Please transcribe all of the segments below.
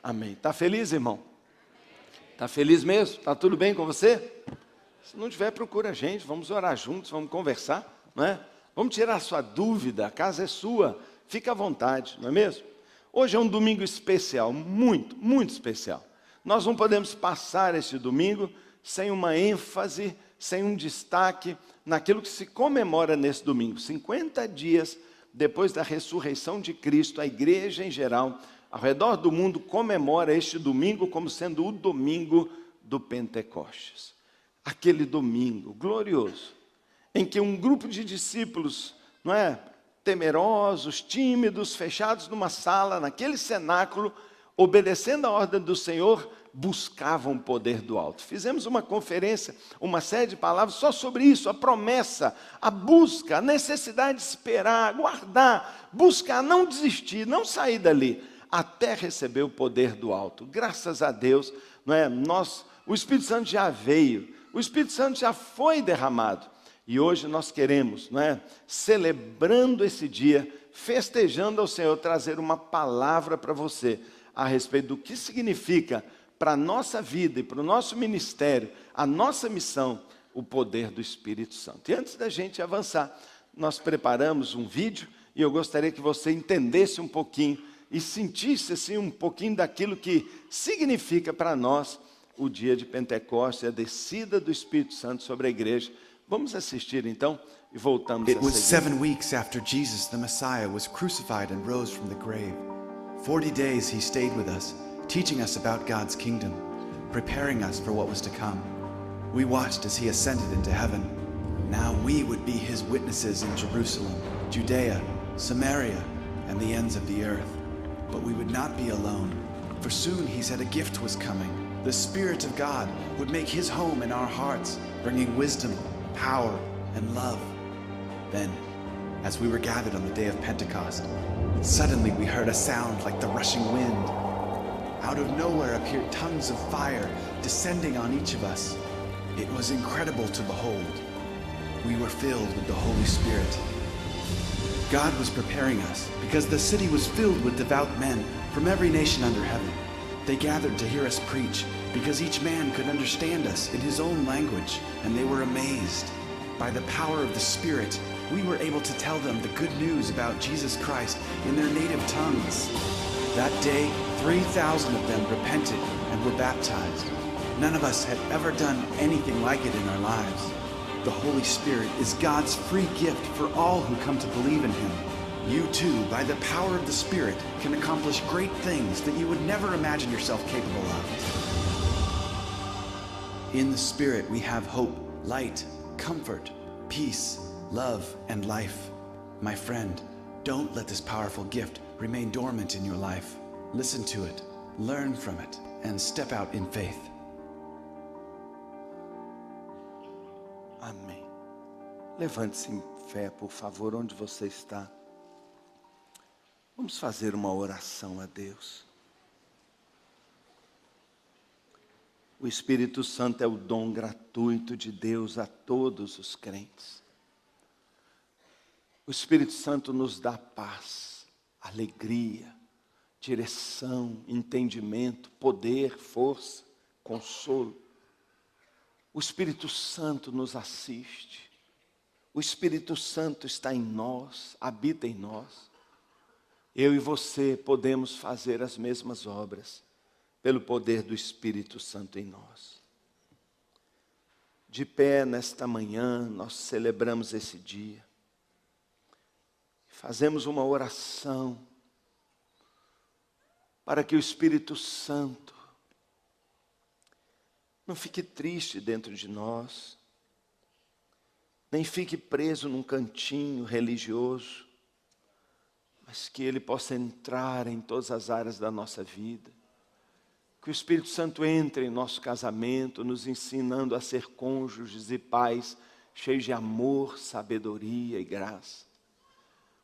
Amém. Está feliz, irmão? Está feliz mesmo? Está tudo bem com você? Se não tiver, procura a gente, vamos orar juntos, vamos conversar, não é? Vamos tirar a sua dúvida, a casa é sua, fica à vontade, não é mesmo? Hoje é um domingo especial, muito, muito especial. Nós não podemos passar esse domingo sem uma ênfase, sem um destaque naquilo que se comemora nesse domingo. 50 dias depois da ressurreição de Cristo, a igreja em geral, ao redor do mundo, comemora este domingo como sendo o domingo do Pentecostes. Aquele domingo glorioso, em que um grupo de discípulos, não é, temerosos, tímidos, fechados numa sala, naquele cenáculo, obedecendo a ordem do Senhor, buscavam o poder do alto. Fizemos uma conferência, uma série de palavras só sobre isso, a promessa, a busca, a necessidade de esperar, aguardar, buscar, não desistir, não sair dali, até receber o poder do alto. Graças a Deus, não é? O Espírito Santo já veio, o Espírito Santo já foi derramado. E hoje nós queremos, não é, celebrando esse dia, festejando ao Senhor, trazer uma palavra para você a respeito do que significa para a nossa vida e para o nosso ministério, a nossa missão, o poder do Espírito Santo. E antes da gente avançar, nós preparamos um vídeo e eu gostaria que você entendesse um pouquinho e sentisse assim um pouquinho daquilo que significa para nós o dia de Pentecostes, a descida do Espírito Santo sobre a igreja. Vamos assistir então e voltamos a seguir. It was 7 weeks after Jesus, the Messiah, was crucified and rose from the grave. 40 days he stayed with us, teaching us about God's kingdom, preparing us for what was to come. We watched as he ascended into heaven. Now we would be his witnesses in Jerusalem, Judea, Samaria, and the ends of the earth. But we would not be alone, for soon he said a gift was coming. The Spirit of God would make his home in our hearts, bringing wisdom, power, and love. Then, as we were gathered on the day of Pentecost, suddenly we heard a sound like the rushing wind. Out of nowhere appeared tongues of fire descending on each of us. It was incredible to behold. We were filled with the Holy Spirit. God was preparing us because the city was filled with devout men from every nation under heaven. They gathered to hear us preach because each man could understand us in his own language, and they were amazed. By the power of the Spirit, we were able to tell them the good news about Jesus Christ in their native tongues. That day, 3,000 of them repented and were baptized. None of us had ever done anything like it in our lives. The Holy Spirit is God's free gift for all who come to believe in him. You too, by the power of the Spirit, can accomplish great things that you would never imagine yourself capable of. In the Spirit we have hope, light, comfort, peace, love, and life. My friend, don't let this powerful gift remain dormant in your life. Listen to it, learn from it, and step out in faith. Amém. Levante-se em fé, por favor, onde você está. Vamos fazer uma oração a Deus. O Espírito Santo é o dom gratuito de Deus a todos os crentes. O Espírito Santo nos dá paz, alegria, direção, entendimento, poder, força, consolo. O Espírito Santo nos assiste. O Espírito Santo está em nós, habita em nós. Eu e você podemos fazer as mesmas obras pelo poder do Espírito Santo em nós. De pé nesta manhã, nós celebramos esse dia. Fazemos uma oração para que o Espírito Santo não fique triste dentro de nós, nem fique preso num cantinho religioso, mas que ele possa entrar em todas as áreas da nossa vida. Que o Espírito Santo entre em nosso casamento, nos ensinando a ser cônjuges e pais, cheios de amor, sabedoria e graça.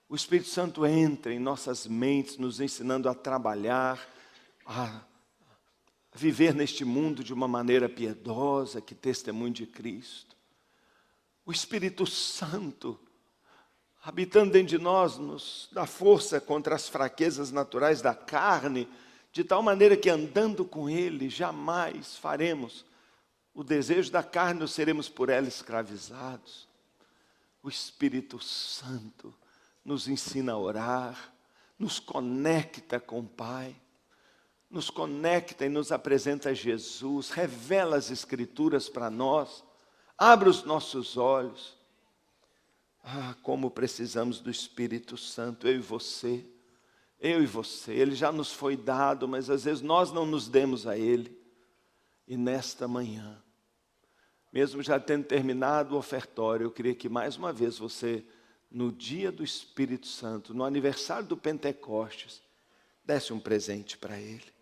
O Espírito Santo entra em nossas mentes, nos ensinando a trabalhar, a viver neste mundo de uma maneira piedosa, que testemunhe de Cristo. O Espírito Santo, habitando dentro de nós, nos dá força contra as fraquezas naturais da carne, de tal maneira que andando com Ele jamais faremos o desejo da carne, ou seremos por ela escravizados. O Espírito Santo nos ensina a orar, nos conecta com o Pai, nos conecta e nos apresenta Jesus, revela as Escrituras para nós, abre os nossos olhos. Ah, como precisamos do Espírito Santo, eu e você. Ele já nos foi dado, mas às vezes nós não nos demos a Ele. E nesta manhã, mesmo já tendo terminado o ofertório, eu queria que mais uma vez você, no dia do Espírito Santo, no aniversário do Pentecostes, desse um presente para Ele.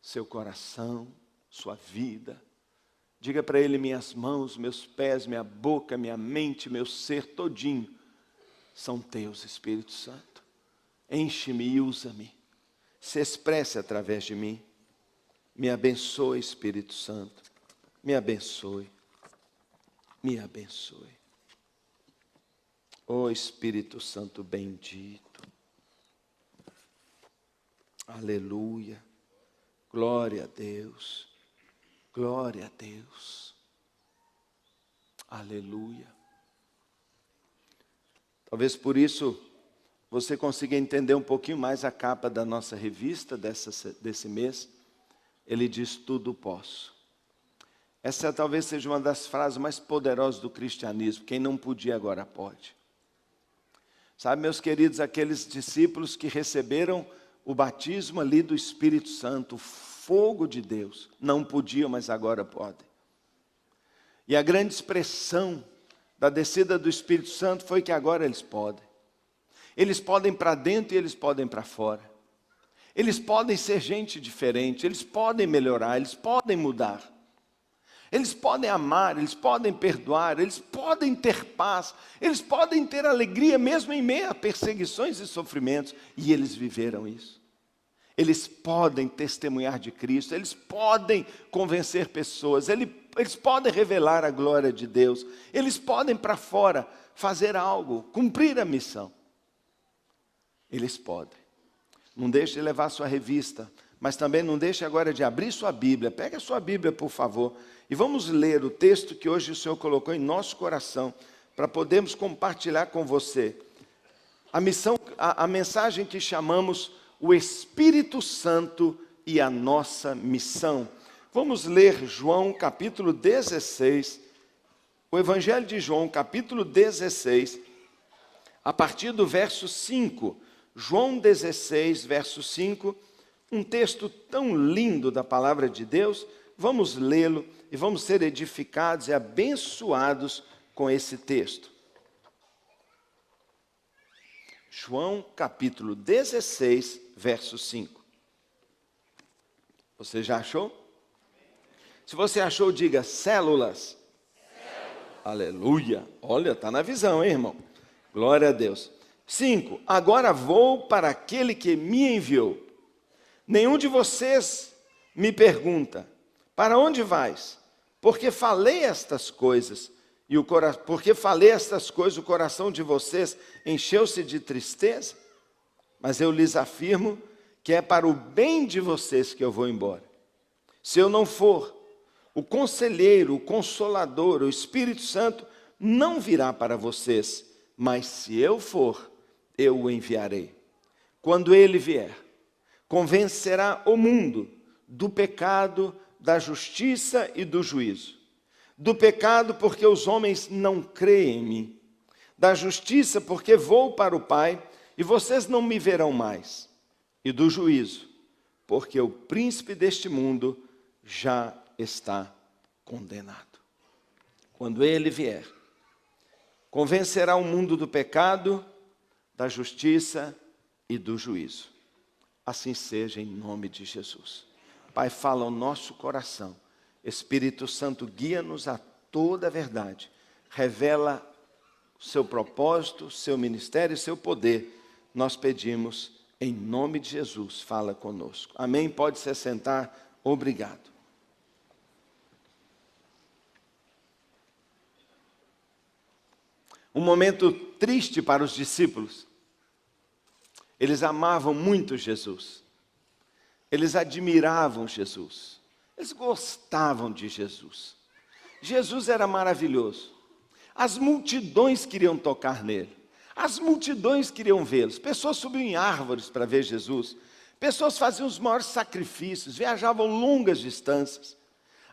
Seu coração, sua vida. Diga para Ele: minhas mãos, meus pés, minha boca, minha mente, meu ser todinho são teus, Espírito Santo. Enche-me e usa-me. Se expresse através de mim. Me abençoe, Espírito Santo. Me abençoe. Me abençoe. Ó Espírito Santo bendito. Aleluia. Glória a Deus. Glória a Deus. Aleluia. Talvez por isso você consiga entender um pouquinho mais a capa da nossa revista desse mês. Ele diz: tudo posso. Essa talvez seja uma das frases mais poderosas do cristianismo. Quem não podia agora pode. Sabe, meus queridos, aqueles discípulos que receberam o batismo ali do Espírito Santo, o fogo de Deus, não podiam, mas agora podem. E a grande expressão da descida do Espírito Santo foi que agora eles podem. Eles podem para dentro e eles podem para fora. Eles podem ser gente diferente, eles podem melhorar, eles podem mudar. Eles podem amar, eles podem perdoar, eles podem ter paz, eles podem ter alegria mesmo em meio a perseguições e sofrimentos. E eles viveram isso. Eles podem testemunhar de Cristo, eles podem convencer pessoas, eles podem revelar a glória de Deus, eles podem para fora fazer algo, cumprir a missão. Eles podem. Não deixe de levar sua revista, mas também não deixe agora de abrir sua Bíblia. Pega a sua Bíblia, por favor, e vamos ler o texto que hoje o Senhor colocou em nosso coração, para podermos compartilhar com você a mensagem que chamamos o Espírito Santo e a nossa missão. Vamos ler João capítulo 16, o Evangelho de João capítulo 16, a partir do verso 5. João 16, verso 5, um texto tão lindo da palavra de Deus. Vamos lê-lo e vamos ser edificados e abençoados com esse texto. João capítulo 16, verso 5. Você já achou? Se você achou, diga células. Aleluia. Olha, está na visão, hein, irmão? Glória a Deus. 5. Agora vou para aquele que me enviou. Nenhum de vocês me pergunta: para onde vais? Porque falei estas coisas, o coração de vocês encheu-se de tristeza. Mas eu lhes afirmo que é para o bem de vocês que eu vou embora. Se eu não for, o conselheiro, o consolador, o Espírito Santo não virá para vocês, mas se eu for, eu o enviarei. Quando ele vier, convencerá o mundo do pecado, da justiça e do juízo. Do pecado, porque os homens não creem em mim. Da justiça, porque vou para o Pai e vocês não me verão mais. E do juízo, porque o príncipe deste mundo já está condenado. Quando ele vier, convencerá o mundo do pecado, da justiça e do juízo. Assim seja em nome de Jesus. Pai, fala ao nosso coração. Espírito Santo, guia-nos a toda a verdade. Revela o seu propósito, o seu ministério e o seu poder. Nós pedimos em nome de Jesus, fala conosco. Amém? Pode se sentar. Obrigado. Um momento triste para os discípulos. Eles amavam muito Jesus. Eles admiravam Jesus. Eles gostavam de Jesus. Jesus era maravilhoso. As multidões queriam tocar nele. As multidões queriam vê-los. Pessoas subiam em árvores para ver Jesus. Pessoas faziam os maiores sacrifícios, viajavam longas distâncias.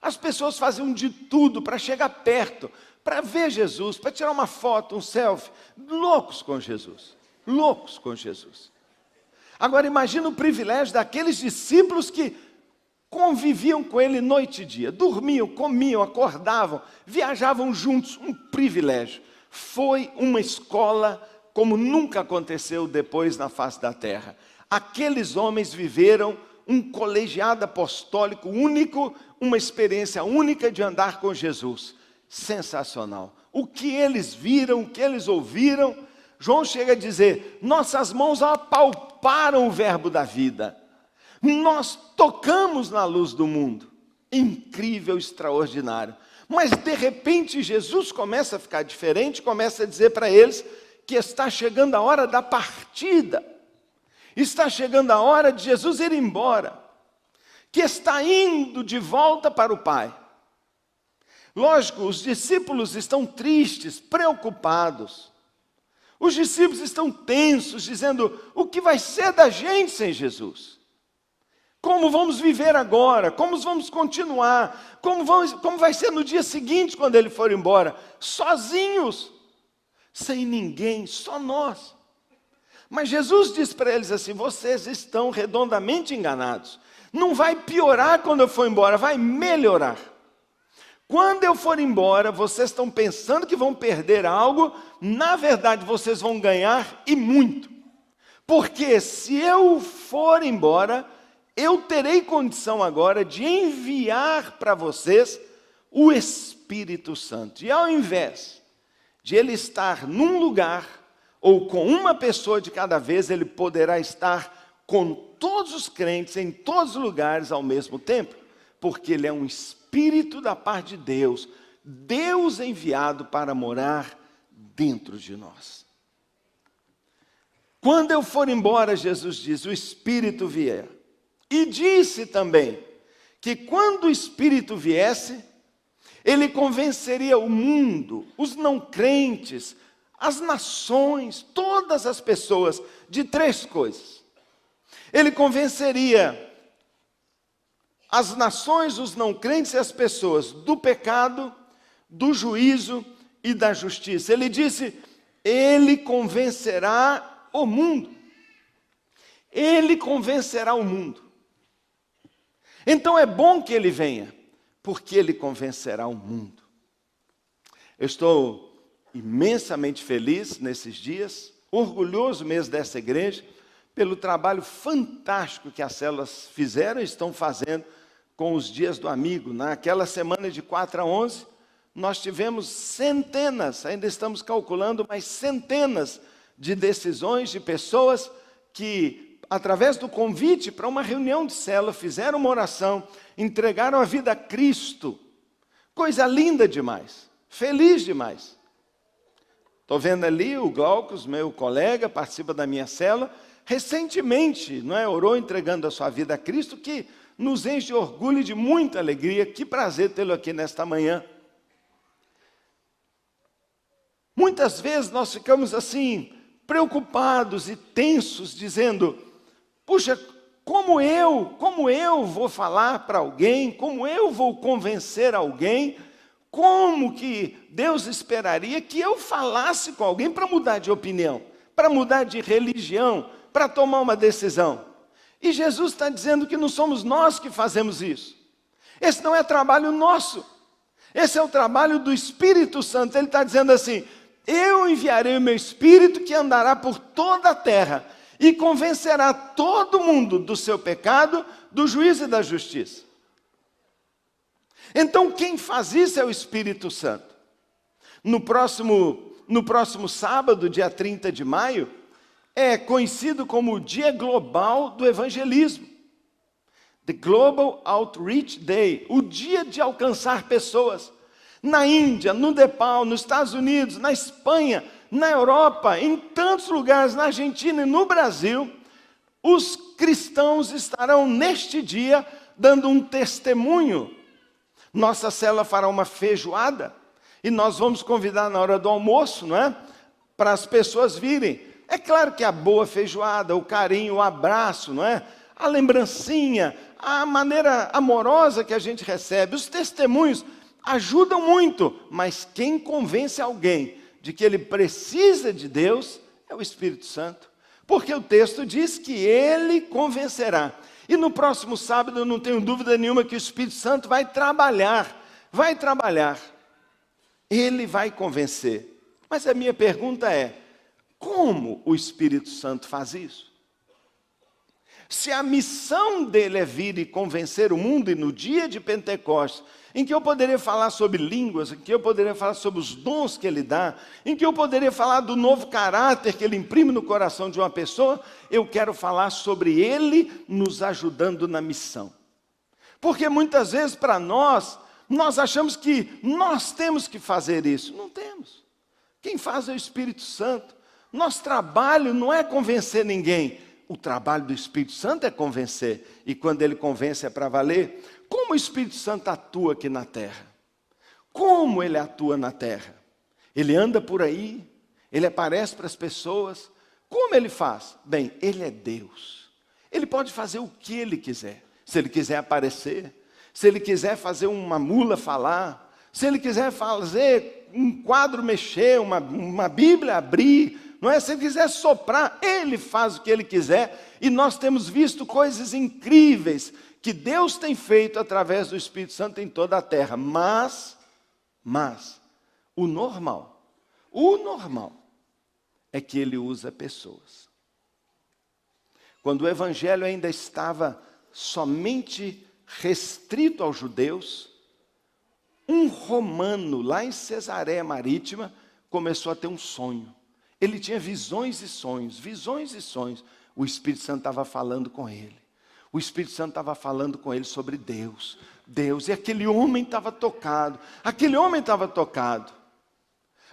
As pessoas faziam de tudo para chegar perto, para ver Jesus, para tirar uma foto, um selfie. Loucos com Jesus. Loucos com Jesus. Agora imagina o privilégio daqueles discípulos que conviviam com ele noite e dia. Dormiam, comiam, acordavam, viajavam juntos. Um privilégio. Foi uma escola como nunca aconteceu depois na face da terra. Aqueles homens viveram um colegiado apostólico único, uma experiência única de andar com Jesus. Sensacional. O que eles viram, o que eles ouviram, João chega a dizer, nossas mãos apalparam o verbo da vida. Nós tocamos na luz do mundo. Incrível, extraordinário. Mas de repente Jesus começa a ficar diferente, começa a dizer para eles que está chegando a hora da partida. Está chegando a hora de Jesus ir embora, que está indo de volta para o Pai. Lógico, os discípulos estão tristes, preocupados. Os discípulos estão tensos, dizendo, o que vai ser da gente sem Jesus? Como vamos viver agora? Como vamos continuar? Como vai ser no dia seguinte, quando ele for embora? Sozinhos, sem ninguém, só nós. Mas Jesus diz para eles assim, vocês estão redondamente enganados. Não vai piorar quando eu for embora, vai melhorar. Quando eu for embora, vocês estão pensando que vão perder algo, na verdade vocês vão ganhar e muito. Porque se eu for embora, eu terei condição agora de enviar para vocês o Espírito Santo. E ao invés de ele estar num lugar, ou com uma pessoa de cada vez, ele poderá estar com todos os crentes, em todos os lugares ao mesmo tempo, porque ele é um Espírito da parte de Deus, Deus enviado para morar dentro de nós. Quando eu for embora, Jesus diz, o Espírito vier. E disse também, que quando o Espírito viesse, ele convenceria o mundo, os não crentes, as nações, todas as pessoas, de três coisas. Ele convenceria as nações, os não crentes e as pessoas do pecado, do juízo e da justiça. Ele disse, ele convencerá o mundo. Ele convencerá o mundo. Então é bom que ele venha, porque ele convencerá o mundo. Eu estou imensamente feliz nesses dias, orgulhoso mesmo dessa igreja, pelo trabalho fantástico que as células fizeram e estão fazendo com os dias do amigo. Naquela semana de 4 a 11, nós tivemos centenas, ainda estamos calculando, mas centenas de decisões de pessoas que, através do convite para uma reunião de célula, fizeram uma oração, entregaram a vida a Cristo. Coisa linda demais, feliz demais. Estou vendo ali o Glaucus, meu colega, participa da minha célula, recentemente, orou entregando a sua vida a Cristo, que nos enche de orgulho e de muita alegria. Que prazer tê-lo aqui nesta manhã. Muitas vezes nós ficamos assim, preocupados e tensos, dizendo, puxa, como eu vou falar para alguém, como eu vou convencer alguém, como que Deus esperaria que eu falasse com alguém para mudar de opinião, para mudar de religião, para tomar uma decisão? E Jesus está dizendo que não somos nós que fazemos isso. Esse não é trabalho nosso. Esse é o trabalho do Espírito Santo. Ele está dizendo assim, eu enviarei o meu Espírito que andará por toda a terra e convencerá todo mundo do seu pecado, do juízo e da justiça. Então quem faz isso é o Espírito Santo. No próximo sábado, dia 30 de maio, é conhecido como o Dia Global do Evangelismo. The Global Outreach Day, o dia de alcançar pessoas. Na Índia, no Nepal, nos Estados Unidos, na Espanha, na Europa, em tantos lugares, na Argentina e no Brasil, os cristãos estarão neste dia dando um testemunho. Nossa célula fará uma feijoada e nós vamos convidar na hora do almoço, não é? Para as pessoas virem. É claro que a boa feijoada, o carinho, o abraço, não é? A lembrancinha, a maneira amorosa que a gente recebe, os testemunhos ajudam muito, mas quem convence alguém de que ele precisa de Deus é o Espírito Santo. Porque o texto diz que ele convencerá. E no próximo sábado, eu não tenho dúvida nenhuma que o Espírito Santo vai trabalhar. Vai trabalhar. Ele vai convencer. Mas a minha pergunta é, como o Espírito Santo faz isso? Se a missão dele é vir e convencer o mundo, e no dia de Pentecostes, em que eu poderia falar sobre línguas, em que eu poderia falar sobre os dons que ele dá, em que eu poderia falar do novo caráter que ele imprime no coração de uma pessoa, eu quero falar sobre ele nos ajudando na missão. Porque muitas vezes para nós achamos que nós temos que fazer isso. Não temos. Quem faz é o Espírito Santo. Nosso trabalho não é convencer ninguém. O trabalho do Espírito Santo é convencer. E quando ele convence é para valer. Como o Espírito Santo atua aqui na terra? Como ele atua na terra? Ele anda por aí, ele aparece para as pessoas. Como ele faz? Bem, ele é Deus. Ele pode fazer o que ele quiser. Se ele quiser aparecer, se ele quiser fazer uma mula falar, se ele quiser fazer um quadro mexer, uma Bíblia abrir, não é? Se ele quiser soprar, ele faz o que ele quiser. E nós temos visto coisas incríveis que Deus tem feito através do Espírito Santo em toda a terra. Mas, o normal é que ele usa pessoas. Quando o Evangelho ainda estava somente restrito aos judeus, um romano lá em Cesareia Marítima começou a ter um sonho. Ele tinha visões e sonhos. O Espírito Santo estava falando com ele. O Espírito Santo estava falando com ele sobre Deus. E aquele homem estava tocado.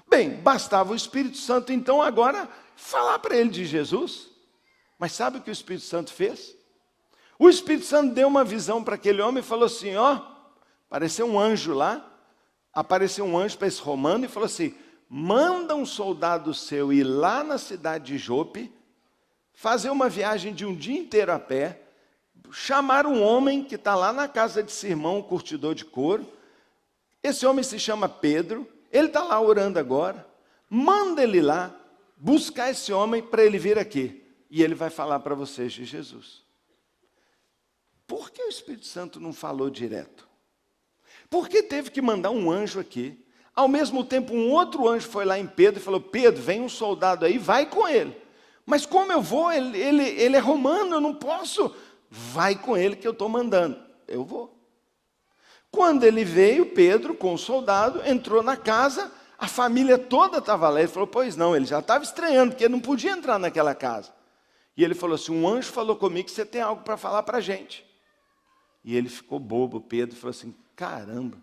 Bem, bastava o Espírito Santo então agora falar para ele de Jesus. Mas sabe o que o Espírito Santo fez? O Espírito Santo deu uma visão para aquele homem e falou assim, apareceu um anjo lá, apareceu um anjo para esse romano e falou assim, manda um soldado seu ir lá na cidade de Jope, fazer uma viagem de um dia inteiro a pé, chamar um homem que está lá na casa de Simão, um curtidor de couro. Esse homem se chama Pedro, ele está lá orando agora, manda ele lá, buscar esse homem para ele vir aqui, e ele vai falar para vocês de Jesus. Por que o Espírito Santo não falou direto? Por que teve que mandar um anjo aqui? Ao mesmo tempo, um outro anjo foi lá em Pedro e falou, Pedro, vem um soldado aí, vai com ele. Mas como eu vou? Ele é romano, eu não posso. Vai com ele que eu estou mandando. Eu vou. Quando ele veio, Pedro, com o soldado, entrou na casa, a família toda estava lá. Ele falou, pois não, ele já estava estranhando, porque ele não podia entrar naquela casa. E ele falou assim, um anjo falou comigo que você tem algo para falar para a gente. E ele ficou bobo, Pedro, falou assim, caramba,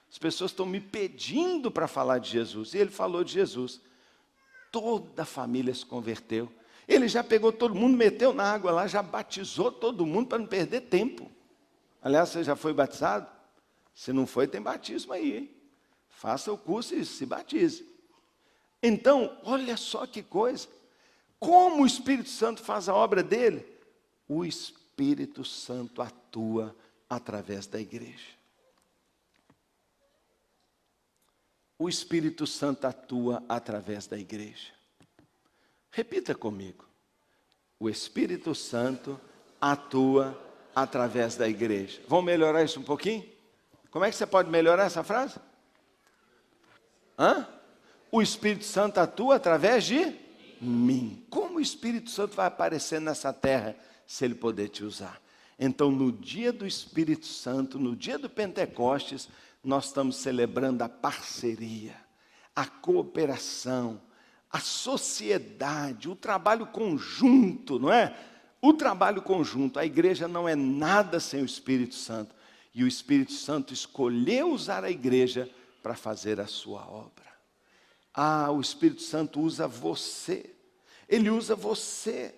as pessoas estão me pedindo para falar de Jesus. E ele falou de Jesus. Toda a família se converteu. Ele já pegou todo mundo, meteu na água lá, já batizou todo mundo para não perder tempo. Aliás, você já foi batizado? Se não foi, tem batismo aí, hein? Faça o curso e se batize. Então, olha só que coisa. Como o Espírito Santo faz a obra dele? O Espírito Santo atua através da igreja. O Espírito Santo atua através da igreja. Repita comigo. O Espírito Santo atua através da igreja. Vamos melhorar isso um pouquinho? Como é que você pode melhorar essa frase? O Espírito Santo atua através de mim. Como o Espírito Santo vai aparecer nessa terra se ele poder te usar? Então, no dia do Espírito Santo, no dia do Pentecostes, nós estamos celebrando a parceria, a cooperação, a sociedade, o trabalho conjunto, não é? O trabalho conjunto. A igreja não é nada sem o Espírito Santo. E o Espírito Santo escolheu usar a igreja para fazer a sua obra. O Espírito Santo usa você. Ele usa você.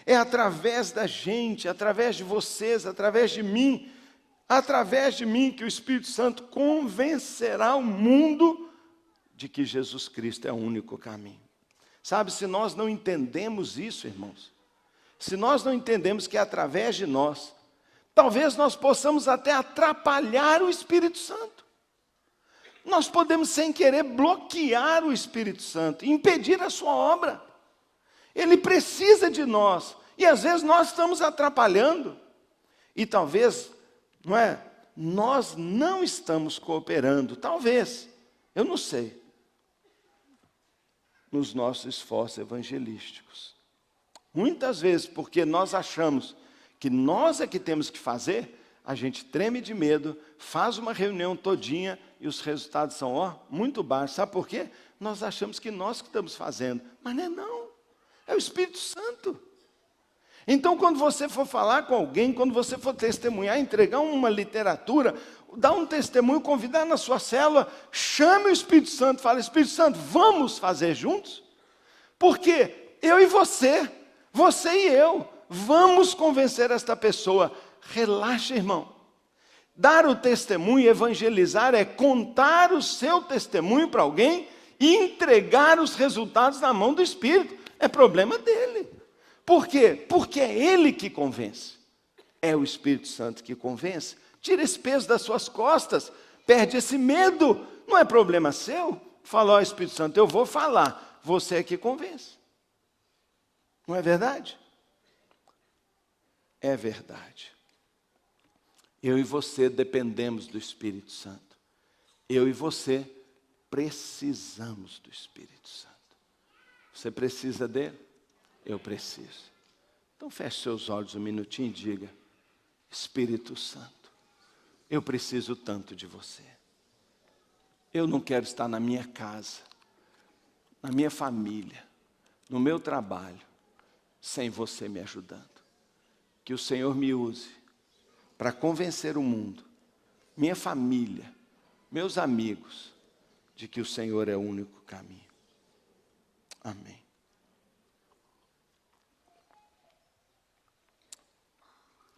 É através da gente, através de vocês, através de mim que o Espírito Santo convencerá o mundo de que Jesus Cristo é o único caminho. Sabe, se nós não entendemos isso, irmãos, se nós não entendemos que é através de nós, talvez nós possamos até atrapalhar o Espírito Santo. Nós podemos, sem querer, bloquear o Espírito Santo, impedir a sua obra. Ele precisa de nós, e às vezes nós estamos atrapalhando, e talvez, nós não estamos cooperando, talvez, eu não sei, nos nossos esforços evangelísticos. Muitas vezes, porque nós achamos que nós é que temos que fazer, a gente treme de medo, faz uma reunião todinha e os resultados são muito baixos. Sabe por quê? Nós achamos que nós que estamos fazendo, mas não, é o Espírito Santo. Então, quando você for falar com alguém, quando você for testemunhar, entregar uma literatura, dar um testemunho, convidar na sua célula, chame o Espírito Santo, fala: Espírito Santo, vamos fazer juntos? Porque eu e você e eu, vamos convencer esta pessoa. Relaxa, irmão. Dar o testemunho, evangelizar, é contar o seu testemunho para alguém e entregar os resultados na mão do Espírito. É problema dele. Por quê? Porque é ele que convence. É o Espírito Santo que convence. Tira esse peso das suas costas, perde esse medo. Não é problema seu. Fala: Espírito Santo, eu vou falar. Você é que convence. Não é verdade? É verdade. Eu e você dependemos do Espírito Santo. Eu e você precisamos do Espírito Santo. Você precisa dele? Eu preciso. Então feche seus olhos um minutinho e diga: Espírito Santo, eu preciso tanto de você. Eu não quero estar na minha casa, na minha família, no meu trabalho, sem você me ajudando. Que o Senhor me use para convencer o mundo, minha família, meus amigos, de que o Senhor é o único caminho. Amém.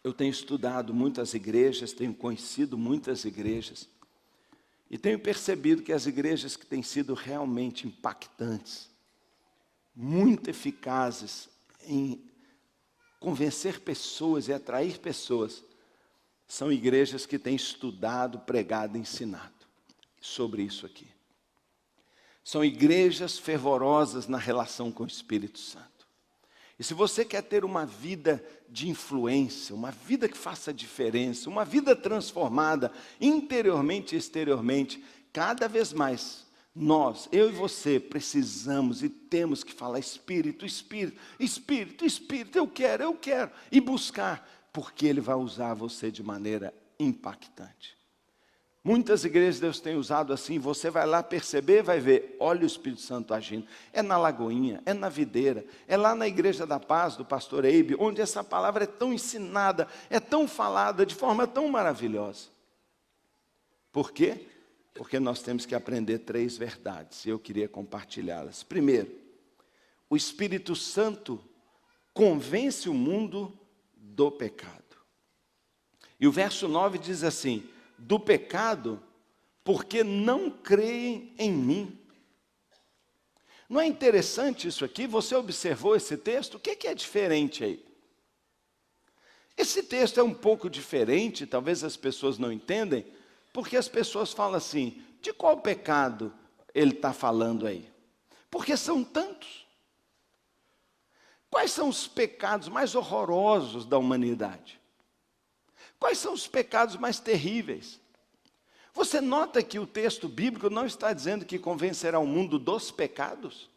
Eu tenho estudado muitas igrejas, tenho conhecido muitas igrejas, e tenho percebido que as igrejas que têm sido realmente impactantes, muito eficazes em convencer pessoas e atrair pessoas, são igrejas que têm estudado, pregado, ensinado sobre isso aqui. São igrejas fervorosas na relação com o Espírito Santo. E se você quer ter uma vida de influência, uma vida que faça diferença, uma vida transformada interiormente e exteriormente, cada vez mais nós, eu e você, precisamos e temos que falar: Espírito, Espírito, Espírito, Espírito, eu quero, e buscar, porque Ele vai usar você de maneira impactante. Muitas igrejas Deus tem usado assim, você vai lá perceber, vai ver, olha o Espírito Santo agindo. É na Lagoinha, é na Videira, é lá na Igreja da Paz, do pastor Eibe, onde essa palavra é tão ensinada, é tão falada, de forma tão maravilhosa. Por quê? Porque nós temos que aprender 3 verdades, e eu queria compartilhá-las. Primeiro, o Espírito Santo convence o mundo do pecado. E o verso 9 diz assim: do pecado, porque não creem em mim. Não é interessante isso aqui? Você observou esse texto? O que é diferente aí? Esse texto é um pouco diferente, talvez as pessoas não entendem, porque as pessoas falam assim: de qual pecado ele está falando aí? Porque são tantos. Quais são os pecados mais horrorosos da humanidade? Quais são os pecados mais terríveis? Você nota que o texto bíblico não está dizendo que convencerá o mundo dos pecados?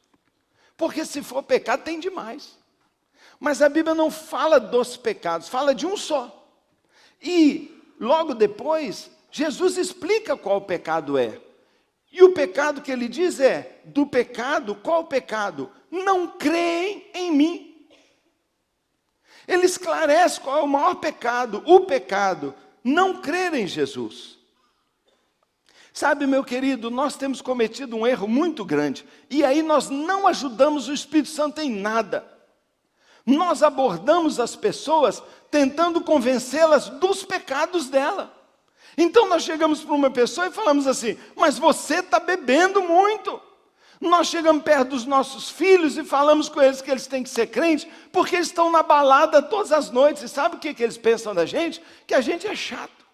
Porque se for pecado, tem demais. Mas a Bíblia não fala dos pecados, fala de um só. E logo depois, Jesus explica qual pecado é. E o pecado que ele diz é: do pecado, qual pecado? Não creem em mim. Ele esclarece qual é o maior pecado, o pecado, não crer em Jesus. Sabe, meu querido, nós temos cometido um erro muito grande, e aí nós não ajudamos o Espírito Santo em nada. Nós abordamos as pessoas tentando convencê-las dos pecados dela. Então nós chegamos para uma pessoa e falamos assim: mas você está bebendo muito. Nós chegamos perto dos nossos filhos e falamos com eles que eles têm que ser crentes, porque eles estão na balada todas as noites. E sabe o que eles pensam da gente? Que a gente é chato.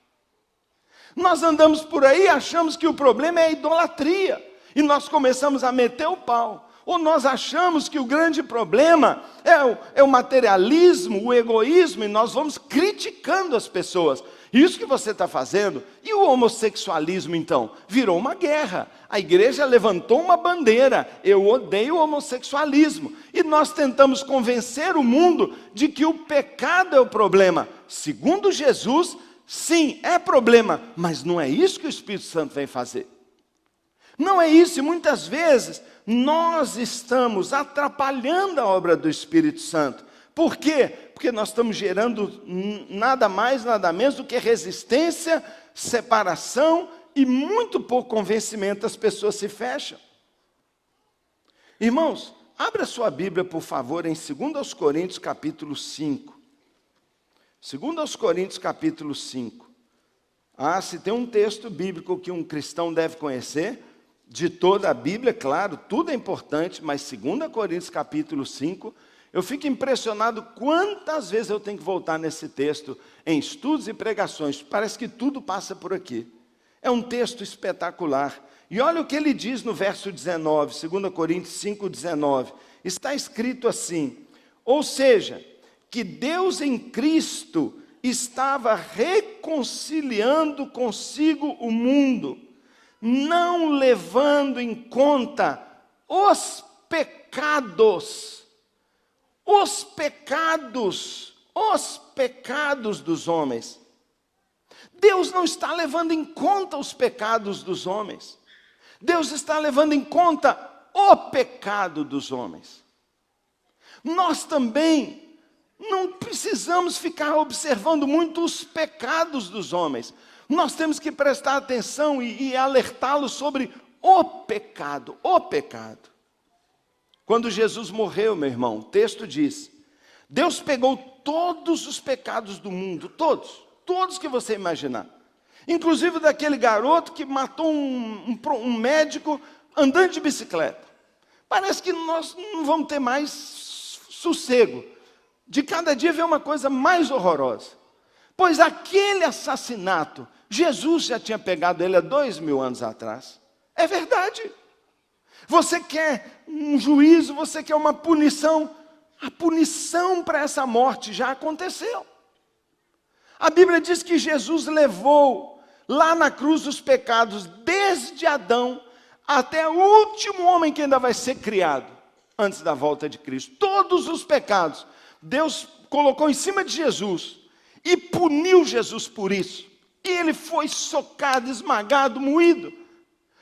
Nós andamos por aí e achamos que o problema é a idolatria. E nós começamos a meter o pau. Ou nós achamos que o grande problema é o materialismo, o egoísmo, e nós vamos criticando as pessoas. Isso que você está fazendo. E o homossexualismo, então? Virou uma guerra. A igreja levantou uma bandeira: eu odeio o homossexualismo. E nós tentamos convencer o mundo de que o pecado é o problema. Segundo Jesus, sim, é problema, mas não é isso que o Espírito Santo vem fazer. Não é isso, e muitas vezes nós estamos atrapalhando a obra do Espírito Santo. Por quê? Porque nós estamos gerando nada mais, nada menos do que resistência, separação e muito pouco convencimento. As pessoas se fecham. Irmãos, abra sua Bíblia, por favor, em 2 Coríntios capítulo 5. 2 Coríntios capítulo 5. Se tem um texto bíblico que um cristão deve conhecer, de toda a Bíblia, claro, tudo é importante, mas 2 Coríntios capítulo 5, eu fico impressionado quantas vezes eu tenho que voltar nesse texto, em estudos e pregações. Parece que tudo passa por aqui. É um texto espetacular. E olha o que ele diz no verso 19, 2 Coríntios 5, 19. Está escrito assim: ou seja, que Deus em Cristo estava reconciliando consigo o mundo, não levando em conta os pecados dos homens. Deus não está levando em conta os pecados dos homens. Deus está levando em conta o pecado dos homens. Nós também não precisamos ficar observando muito os pecados dos homens. Nós temos que prestar atenção e alertá-los sobre o pecado, o pecado. Quando Jesus morreu, meu irmão, o texto diz: Deus pegou todos os pecados do mundo, todos que você imaginar. Inclusive daquele garoto que matou um médico andando de bicicleta. Parece que nós não vamos ter mais sossego. De cada dia vem uma coisa mais horrorosa. Pois aquele assassinato, Jesus já tinha pegado ele há 2000 anos atrás. É verdade. Você quer um juízo, você quer uma punição. A punição para essa morte já aconteceu. A Bíblia diz que Jesus levou lá na cruz os pecados desde Adão até o último homem que ainda vai ser criado antes da volta de Cristo. Todos os pecados Deus colocou em cima de Jesus e puniu Jesus por isso. E ele foi socado, esmagado, moído.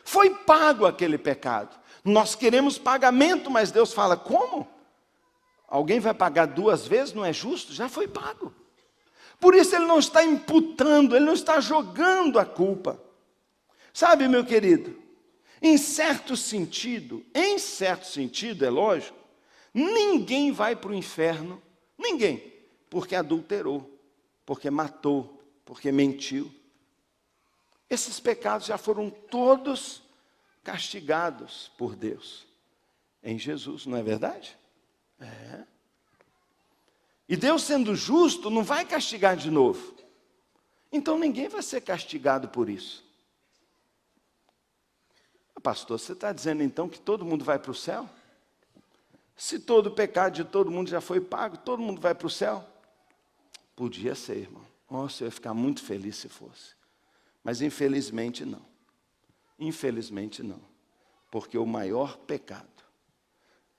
Foi pago aquele pecado. Nós queremos pagamento, mas Deus fala: como? Alguém vai pagar 2 vezes? Não é justo? Já foi pago. Por isso ele não está imputando, ele não está jogando a culpa. Sabe, meu querido, em certo sentido, é lógico, ninguém vai para o inferno, ninguém, porque adulterou, porque matou, porque mentiu. Esses pecados já foram todos castigados por Deus em Jesus, não é verdade? É. E Deus, sendo justo, não vai castigar de novo. Então ninguém vai ser castigado por isso. Pastor, você está dizendo então que todo mundo vai para o céu? Se todo o pecado de todo mundo já foi pago, todo mundo vai para o céu? Podia ser, irmão. Nossa, eu ia ficar muito feliz se fosse. Mas infelizmente não. Infelizmente não. Porque o maior pecado,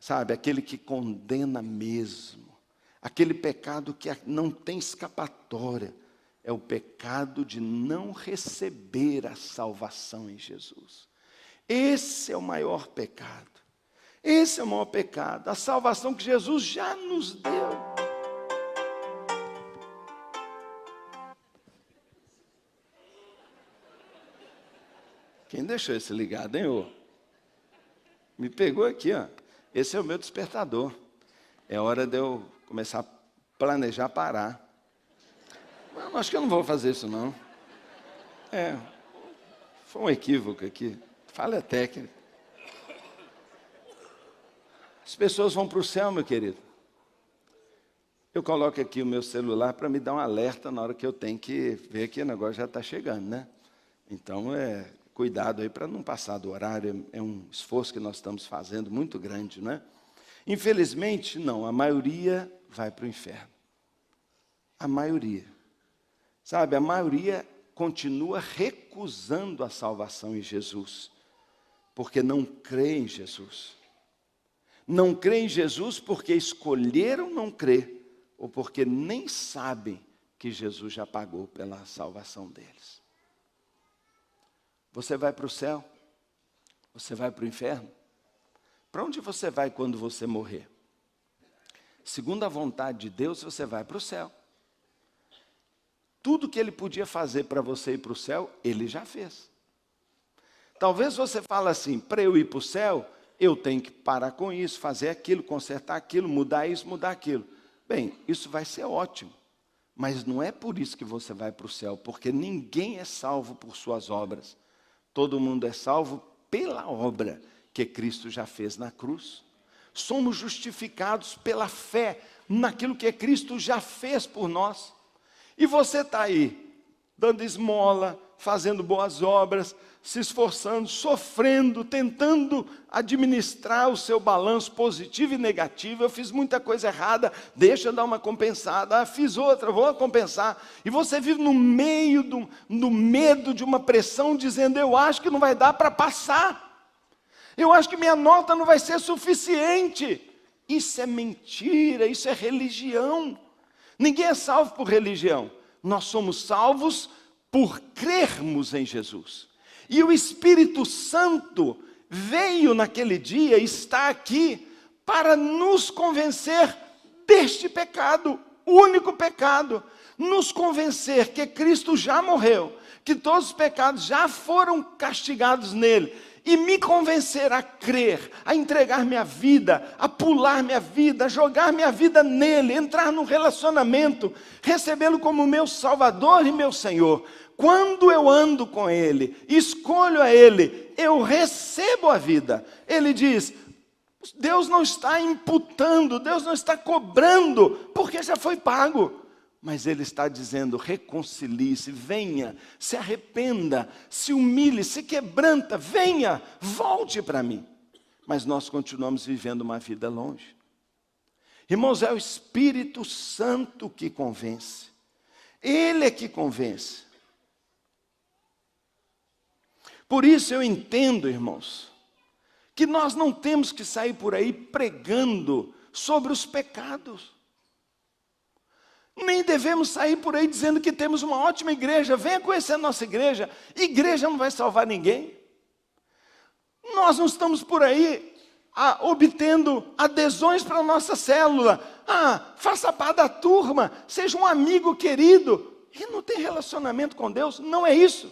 sabe, aquele que condena mesmo, aquele pecado que não tem escapatória, é o pecado de não receber a salvação em Jesus. Esse é o maior pecado. Esse é o maior pecado. A salvação que Jesus já nos deu. Quem deixou esse ligado, hein, ô? Me pegou aqui, ó. Esse é o meu despertador. É hora de eu começar a planejar parar. Mas acho que eu não vou fazer isso, não. Foi um equívoco aqui. Falha técnica. As pessoas vão para o céu, meu querido. Eu coloco aqui o meu celular para me dar um alerta na hora que eu tenho que ver que o negócio já está chegando, né? Então, cuidado aí para não passar do horário. É um esforço que nós estamos fazendo muito grande, né? Infelizmente, não. A maioria vai para o inferno. A maioria. Sabe, a maioria continua recusando a salvação em Jesus, porque não crê em Jesus. Não crê em Jesus porque escolheram não crer, ou porque nem sabem que Jesus já pagou pela salvação deles. Você vai para o céu? Você vai para o inferno? Para onde você vai quando você morrer? Segundo a vontade de Deus, você vai para o céu. Tudo que Ele podia fazer para você ir para o céu, Ele já fez. Talvez você fale assim, para eu ir para o céu, eu tenho que parar com isso, fazer aquilo, consertar aquilo, mudar isso, mudar aquilo. Bem, isso vai ser ótimo, mas não é por isso que você vai para o céu, porque ninguém é salvo por suas obras. Todo mundo é salvo pela obra que Cristo já fez na cruz. Somos justificados pela fé naquilo que Cristo já fez por nós. E você está aí, dando esmola, fazendo boas obras, se esforçando, sofrendo, tentando administrar o seu balanço positivo e negativo. Eu fiz muita coisa errada, deixa eu dar uma compensada. Fiz outra, vou compensar. E você vive no meio do medo, de uma pressão, dizendo, eu acho que não vai dar para passar. Eu acho que minha nota não vai ser suficiente. Isso é mentira, isso é religião. Ninguém é salvo por religião. Nós somos salvos por crermos em Jesus. E o Espírito Santo veio naquele dia, está aqui, para nos convencer deste pecado, único pecado. Nos convencer que Cristo já morreu, que todos os pecados já foram castigados nele. E me convencer a crer, a entregar minha vida, a pular minha vida, a jogar minha vida nele, entrar num relacionamento, recebê-lo como meu Salvador e meu Senhor. Quando eu ando com ele, escolho a ele, eu recebo a vida. Ele diz, Deus não está imputando, Deus não está cobrando, porque já foi pago. Mas Ele está dizendo, reconcilie-se, venha, se arrependa, se humilhe, se quebranta, venha, volte para mim. Mas nós continuamos vivendo uma vida longe. Irmãos, é o Espírito Santo que convence. Ele é que convence. Por isso eu entendo, irmãos, que nós não temos que sair por aí pregando sobre os pecados. Nem devemos sair por aí dizendo que temos uma ótima igreja. Venha conhecer a nossa igreja. Igreja não vai salvar ninguém. Nós não estamos por aí obtendo adesões para a nossa célula. Faça parte da turma. Seja um amigo querido. E não tem relacionamento com Deus. Não é isso.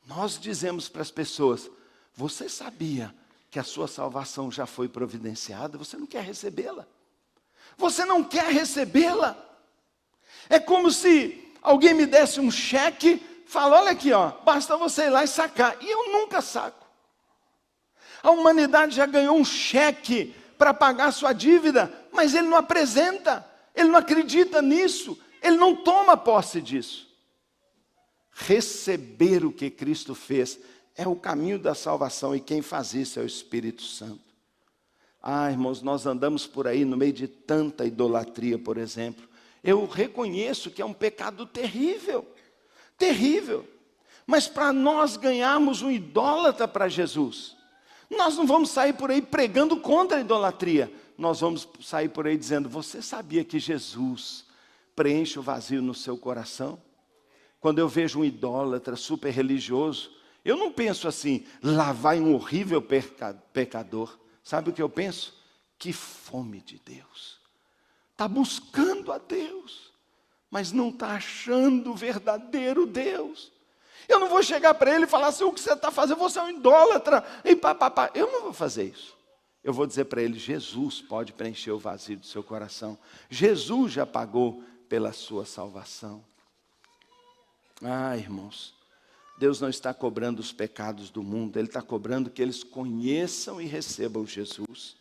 Nós dizemos para as pessoas, você sabia que a sua salvação já foi providenciada? Você não quer recebê-la? Você não quer recebê-la? É como se alguém me desse um cheque, fala, olha aqui, basta você ir lá e sacar. E eu nunca saco. A humanidade já ganhou um cheque para pagar sua dívida, mas ele não apresenta, ele não acredita nisso, ele não toma posse disso. Receber o que Cristo fez é o caminho da salvação, e quem faz isso é o Espírito Santo. Irmãos, nós andamos por aí no meio de tanta idolatria, por exemplo. Eu reconheço que é um pecado terrível, terrível. Mas para nós ganharmos um idólatra para Jesus, nós não vamos sair por aí pregando contra a idolatria. Nós vamos sair por aí dizendo, você sabia que Jesus preenche o vazio no seu coração? Quando eu vejo um idólatra super religioso, eu não penso assim, lá vai um horrível pecador. Sabe o que eu penso? Que fome de Deus. Está buscando a Deus, mas não está achando o verdadeiro Deus. Eu não vou chegar para ele e falar assim, o que você está fazendo? Você é um idólatra. E papapá. Eu não vou fazer isso. eu vou dizer para ele, Jesus pode preencher o vazio do seu coração. Jesus já pagou pela sua salvação. Ah, irmãos, Deus não está cobrando os pecados do mundo, Ele está cobrando que eles conheçam e recebam Jesus.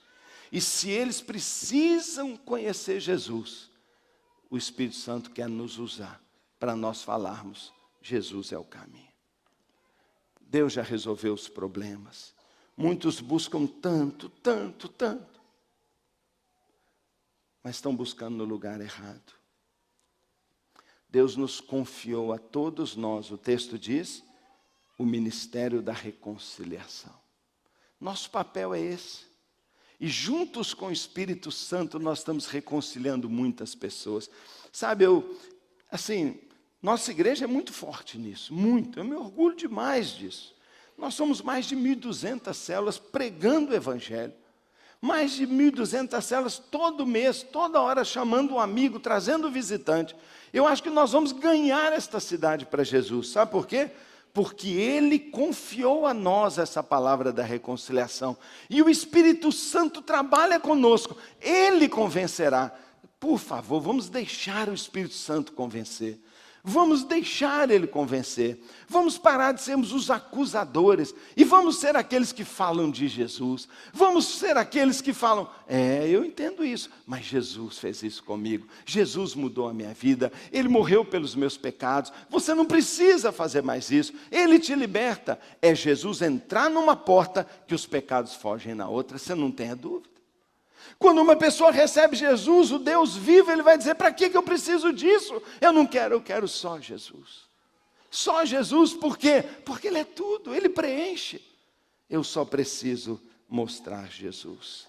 E se eles precisam conhecer Jesus, o Espírito Santo quer nos usar para nós falarmos, Jesus é o caminho. Deus já resolveu os problemas. Muitos buscam tanto, mas estão buscando no lugar errado. Deus nos confiou a todos nós, o texto diz, o ministério da reconciliação. Nosso papel é esse. E juntos com o Espírito Santo nós estamos reconciliando muitas pessoas. Sabe, nossa igreja é muito forte nisso, muito. Eu me orgulho demais disso. Nós somos mais de 1.200 células pregando o Evangelho. Mais de 1.200 células todo mês, toda hora chamando um amigo, trazendo visitante. Eu acho que nós vamos ganhar esta cidade para Jesus. Sabe por quê? Porque Ele confiou a nós essa palavra da reconciliação. E o Espírito Santo trabalha conosco. Ele convencerá. Por favor, vamos deixar o Espírito Santo convencer. Vamos deixar Ele convencer. Vamos parar de sermos os acusadores. E vamos ser aqueles que falam de Jesus. Vamos ser aqueles que falam, eu entendo isso, mas Jesus fez isso comigo. Jesus mudou a minha vida. Ele morreu pelos meus pecados. Você não precisa fazer mais isso. Ele te liberta. É Jesus entrar numa porta que os pecados fogem na outra. Você não tenha dúvida. Quando uma pessoa recebe Jesus, o Deus vivo, ele vai dizer, para que eu preciso disso? Eu não quero, eu quero só Jesus. Só Jesus, por quê? Porque Ele é tudo, Ele preenche. Eu só preciso mostrar Jesus.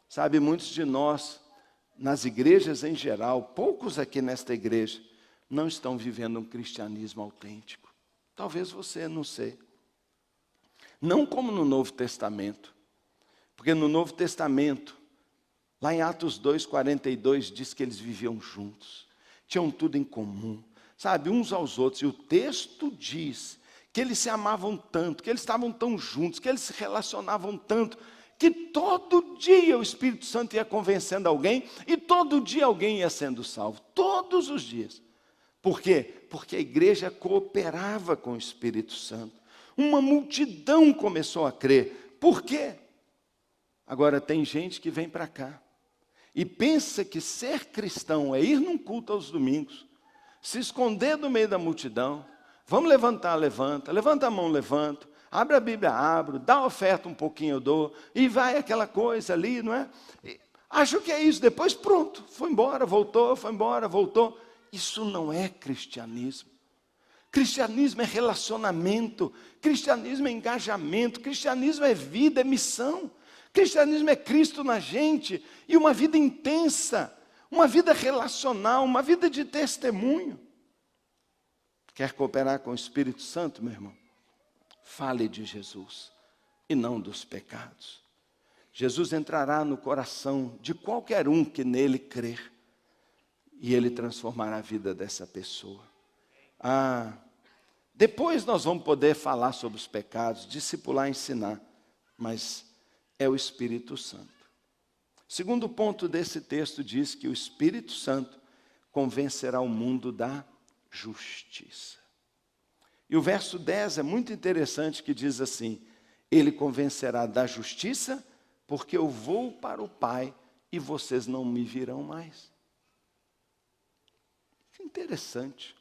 Sabe, muitos de nós, nas igrejas em geral, poucos aqui nesta igreja, não estão vivendo um cristianismo autêntico. Talvez você, não sei. Não como no Novo Testamento. Porque no Novo Testamento, lá em Atos 2:42, diz que eles viviam juntos, tinham tudo em comum, sabe, uns aos outros. E o texto diz que eles se amavam tanto, que eles estavam tão juntos, que eles se relacionavam tanto, que todo dia o Espírito Santo ia convencendo alguém, e todo dia alguém ia sendo salvo, todos os dias. Por quê? Porque a igreja cooperava com o Espírito Santo. Uma multidão começou a crer. Por quê? Agora tem gente que vem para cá e pensa que ser cristão é ir num culto aos domingos, se esconder do meio da multidão, vamos levantar, levanta a mão, levanto, abre a Bíblia, abro, dá a oferta um pouquinho, eu dou, e vai aquela coisa ali, não é? Acho que é isso, depois pronto, foi embora, voltou. Isso não é cristianismo. Cristianismo é relacionamento, cristianismo é engajamento, cristianismo é vida, é missão. Cristianismo é Cristo na gente, e uma vida intensa, uma vida relacional, uma vida de testemunho. Quer cooperar com o Espírito Santo, meu irmão? Fale de Jesus e não dos pecados. Jesus entrará no coração de qualquer um que nele crer, e Ele transformará a vida dessa pessoa. Depois nós vamos poder falar sobre os pecados, discipular, ensinar, mas é o Espírito Santo. Segundo ponto desse texto diz que o Espírito Santo convencerá o mundo da justiça. E o verso 10 é muito interessante, que diz assim, Ele convencerá da justiça, porque eu vou para o Pai e vocês não me virão mais. Que interessante.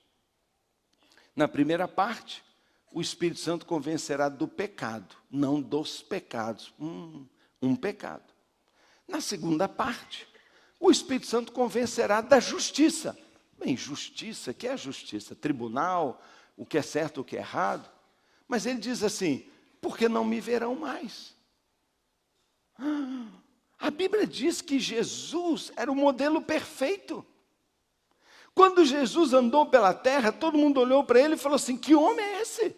Na primeira parte, o Espírito Santo convencerá do pecado, não dos pecados. Um pecado. Na segunda parte, o Espírito Santo convencerá da justiça. Bem, justiça, que é justiça? Tribunal, o que é certo, o que é errado. Mas ele diz assim, porque não me verão mais. A Bíblia diz que Jesus era o modelo perfeito. Quando Jesus andou pela terra, todo mundo olhou para ele e falou assim, que homem é esse?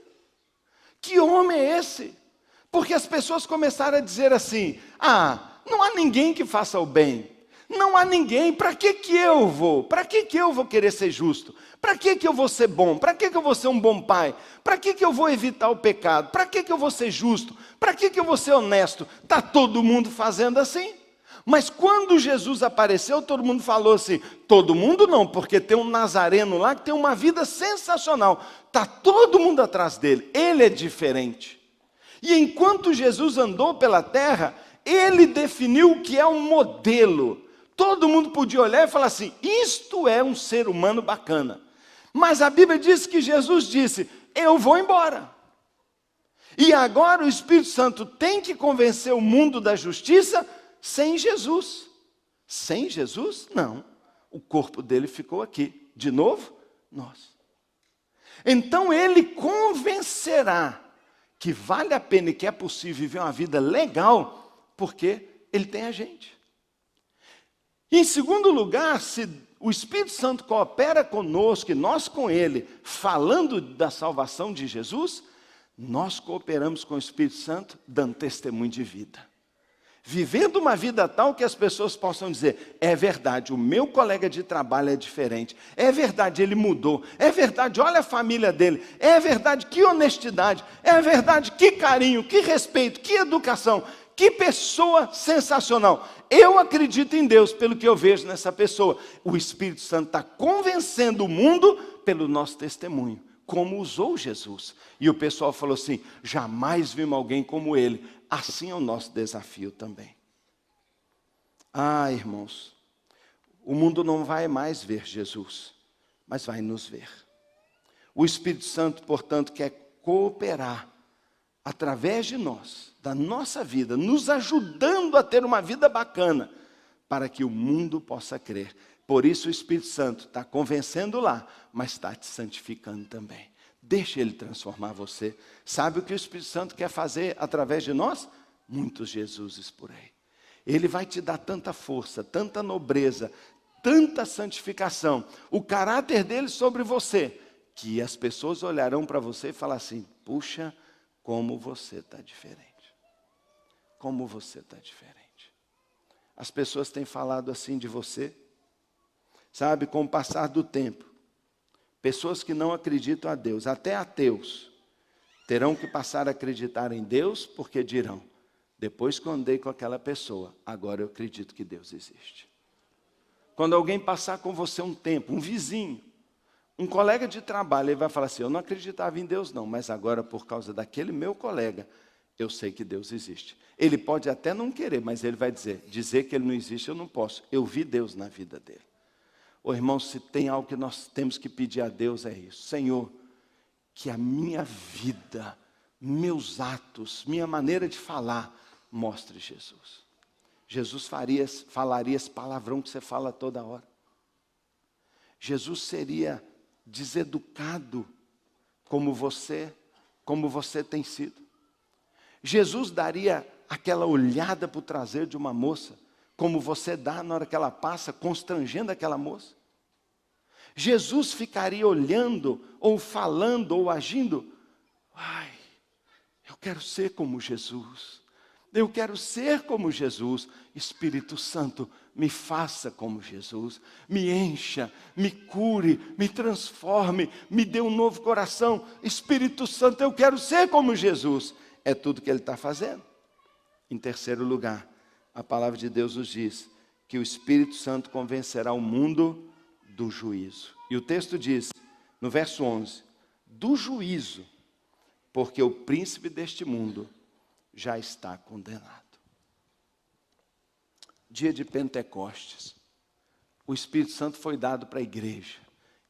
Que homem é esse? Porque as pessoas começaram a dizer assim, não há ninguém que faça o bem. Não há ninguém, para que eu vou? Para que eu vou querer ser justo? Para que eu vou ser bom? Para que eu vou ser um bom pai? Para que eu vou evitar o pecado? Para que eu vou ser justo? Para que eu vou ser honesto? Está todo mundo fazendo assim. Mas quando Jesus apareceu, todo mundo falou assim, todo mundo não, porque tem um nazareno lá que tem uma vida sensacional. Está todo mundo atrás dele, ele é diferente. E enquanto Jesus andou pela terra, ele definiu o que é um modelo. Todo mundo podia olhar e falar assim, isto é um ser humano bacana. Mas a Bíblia diz que Jesus disse, eu vou embora. E agora o Espírito Santo tem que convencer o mundo da justiça sem Jesus. Sem Jesus? Não. O corpo dele ficou aqui. De novo, nós. Então ele convencerá que vale a pena e que é possível viver uma vida legal, porque ele tem a gente. E em segundo lugar, se o Espírito Santo coopera conosco e nós com ele, falando da salvação de Jesus, nós cooperamos com o Espírito Santo dando testemunho de vida. Vivendo uma vida tal que as pessoas possam dizer, é verdade, o meu colega de trabalho é diferente, é verdade, ele mudou, é verdade, olha a família dele, é verdade, que honestidade, é verdade, que carinho, que respeito, que educação, que pessoa sensacional. Eu acredito em Deus pelo que eu vejo nessa pessoa. O Espírito Santo está convencendo o mundo pelo nosso testemunho, como usou Jesus. E o pessoal falou assim, jamais vimos alguém como ele. Assim é o nosso desafio também. Ah, irmãos, o mundo não vai mais ver Jesus, mas vai nos ver. O Espírito Santo, portanto, quer cooperar através de nós, da nossa vida, nos ajudando a ter uma vida bacana, para que o mundo possa crer. Por isso o Espírito Santo está convencendo lá, mas está te santificando também. Deixa ele transformar você. Sabe o que o Espírito Santo quer fazer através de nós? Muitos Jesuses por aí. Ele vai te dar tanta força, tanta nobreza, tanta santificação, o caráter dele sobre você, que as pessoas olharão para você e falar assim, puxa, como você está diferente. Como você está diferente. As pessoas têm falado assim de você. Sabe, com o passar do tempo, pessoas que não acreditam a Deus, até ateus, terão que passar a acreditar em Deus, porque dirão, depois que eu andei com aquela pessoa, agora eu acredito que Deus existe. Quando alguém passar com você um tempo, um vizinho, um colega de trabalho, ele vai falar assim, eu não acreditava em Deus não, mas agora por causa daquele meu colega, eu sei que Deus existe. Ele pode até não querer, mas ele vai dizer que ele não existe, eu não posso. Eu vi Deus na vida dele. Ô irmão, se tem algo que nós temos que pedir a Deus é isso. Senhor, que a minha vida, meus atos, minha maneira de falar, mostre Jesus. Jesus falaria esse palavrão que você fala toda hora. Jesus seria deseducado como você tem sido. Jesus daria aquela olhada para o traseiro de uma moça, como você dá na hora que ela passa, constrangendo aquela moça. Jesus ficaria olhando, ou falando, ou agindo, ai, eu quero ser como Jesus, eu quero ser como Jesus. Espírito Santo, me faça como Jesus, me encha, me cure, me transforme, me dê um novo coração. Espírito Santo, eu quero ser como Jesus. É tudo que ele está fazendo. Em terceiro lugar, a palavra de Deus nos diz que o Espírito Santo convencerá o mundo do juízo. E o texto diz, no verso 11, do juízo, porque o príncipe deste mundo já está condenado. Dia de Pentecostes, o Espírito Santo foi dado para a igreja.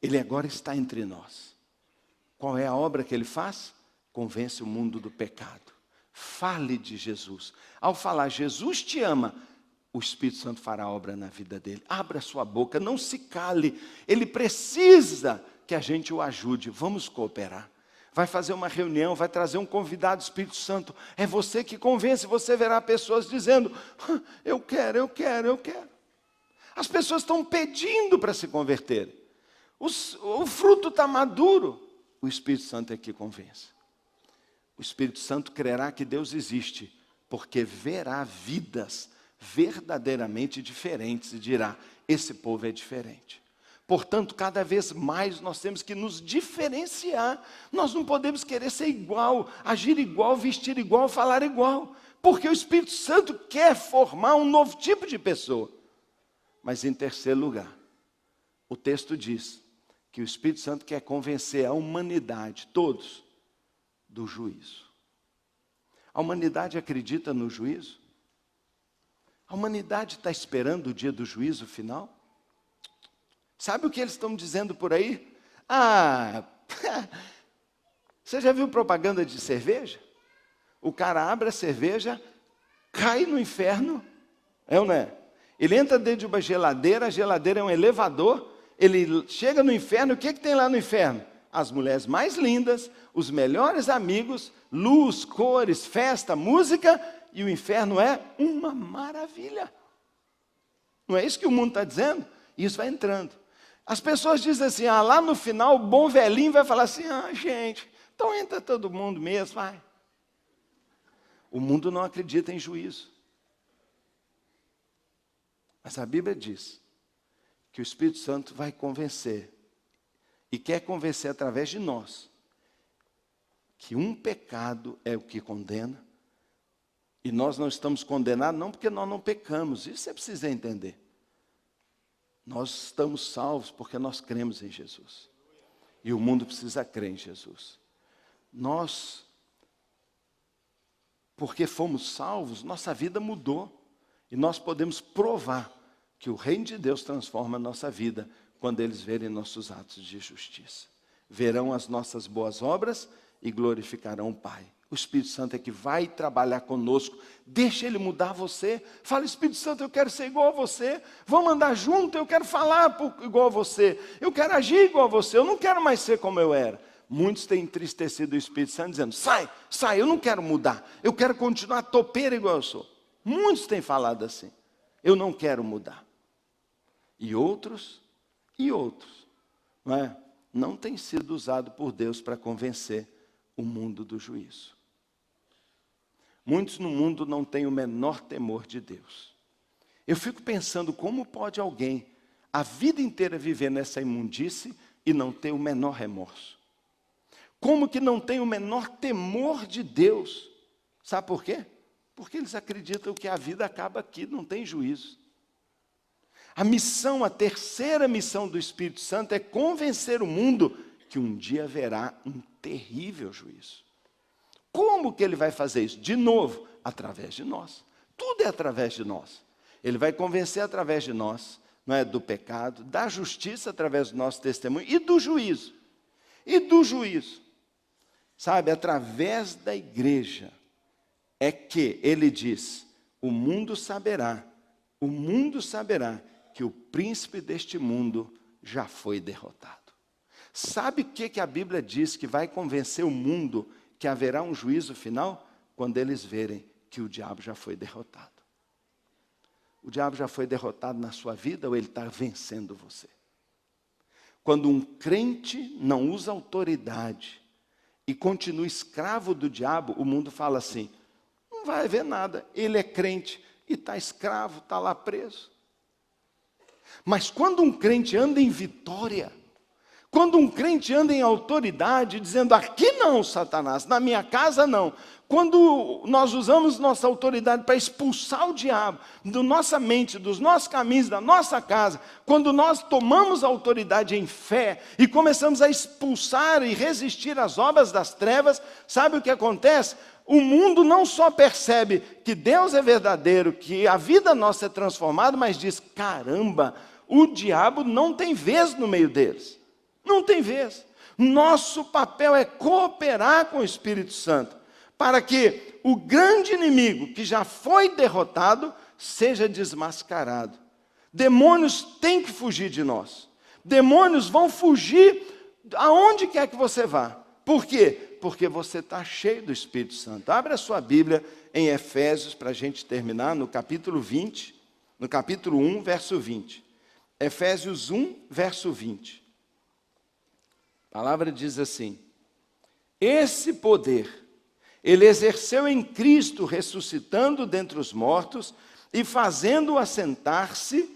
Ele agora está entre nós. Qual é a obra que ele faz? Convence o mundo do pecado. Fale de Jesus. Ao falar, Jesus te ama, o Espírito Santo fará a obra na vida dele. Abra sua boca, não se cale. Ele precisa que a gente o ajude. Vamos cooperar. Vai fazer uma reunião, vai trazer um convidado, Espírito Santo. É você que convence, você verá pessoas dizendo, eu quero, eu quero, eu quero. As pessoas estão pedindo para se converterem. O fruto está maduro. O Espírito Santo é que convence. O Espírito Santo crerá que Deus existe, porque verá vidas verdadeiramente diferentes e dirá: esse povo é diferente. Portanto, cada vez mais nós temos que nos diferenciar. Nós não podemos querer ser igual, agir igual, vestir igual, falar igual. Porque o Espírito Santo quer formar um novo tipo de pessoa. Mas em terceiro lugar, o texto diz que o Espírito Santo quer convencer a humanidade, todos, do juízo. A humanidade acredita no juízo? A humanidade está esperando o dia do juízo final? Sabe o que eles estão dizendo por aí? Você já viu propaganda de cerveja? O cara abre a cerveja, cai no inferno, é ou não é? Ele entra dentro de uma geladeira, a geladeira é um elevador, ele chega no inferno, o que tem lá no inferno? As mulheres mais lindas, os melhores amigos, luz, cores, festa, música, e o inferno é uma maravilha. Não é isso que o mundo está dizendo? Isso vai entrando. As pessoas dizem assim, lá no final o bom velhinho vai falar assim, gente, então entra todo mundo mesmo, vai. O mundo não acredita em juízo. Mas a Bíblia diz que o Espírito Santo vai convencer, e quer convencer através de nós, que um pecado é o que condena, e nós não estamos condenados não porque nós não pecamos, isso você precisa entender. Nós estamos salvos porque nós cremos em Jesus. E o mundo precisa crer em Jesus. Nós, porque fomos salvos, nossa vida mudou. E nós podemos provar que o reino de Deus transforma a nossa vida quando eles verem nossos atos de justiça. Verão as nossas boas obras e glorificarão o Pai. O Espírito Santo é que vai trabalhar conosco. Deixa Ele mudar você. Fala, Espírito Santo, eu quero ser igual a você. Vamos andar junto, eu quero falar igual a você. Eu quero agir igual a você. Eu não quero mais ser como eu era. Muitos têm entristecido o Espírito Santo dizendo, sai, eu não quero mudar. Eu quero continuar topeira igual eu sou. Muitos têm falado assim. Eu não quero mudar. E outros, não têm sido usados por Deus para convencer o mundo do juízo. Muitos no mundo não têm o menor temor de Deus. Eu fico pensando como pode alguém a vida inteira viver nessa imundície e não ter o menor remorso. Como que não tem o menor temor de Deus? Sabe por quê? Porque eles acreditam que a vida acaba aqui, não tem juízo. A terceira missão do Espírito Santo é convencer o mundo que um dia haverá um terrível juízo. Como que ele vai fazer isso? De novo, através de nós. Tudo é através de nós. Ele vai convencer através de nós, do pecado, da justiça através do nosso testemunho e do juízo. Sabe, através da igreja é que ele diz, o mundo saberá que o príncipe deste mundo já foi derrotado. Sabe o que a Bíblia diz que vai convencer o mundo que haverá um juízo final? Quando eles verem que o diabo já foi derrotado. O diabo já foi derrotado na sua vida ou ele está vencendo você? Quando um crente não usa autoridade e continua escravo do diabo, o mundo fala assim, não vai haver nada, ele é crente e está escravo, está lá preso. Mas quando um crente anda em vitória, quando um crente anda em autoridade, dizendo, aqui não, Satanás, na minha casa não. Quando nós usamos nossa autoridade para expulsar o diabo da nossa mente, dos nossos caminhos, da nossa casa, quando nós tomamos a autoridade em fé e começamos a expulsar e resistir às obras das trevas, sabe o que acontece? O mundo não só percebe que Deus é verdadeiro, que a vida nossa é transformada, mas diz, caramba, o diabo não tem vez no meio deles. Não tem vez. Nosso papel é cooperar com o Espírito Santo, para que o grande inimigo que já foi derrotado, seja desmascarado. Demônios têm que fugir de nós. Demônios vão fugir aonde quer que você vá. Por quê? Porque você está cheio do Espírito Santo. Abre a sua Bíblia em Efésios, para a gente terminar, no capítulo 20, no capítulo 1, verso 20. Efésios 1, verso 20. A palavra diz assim, esse poder, ele exerceu em Cristo, ressuscitando dentre os mortos e fazendo-o assentar-se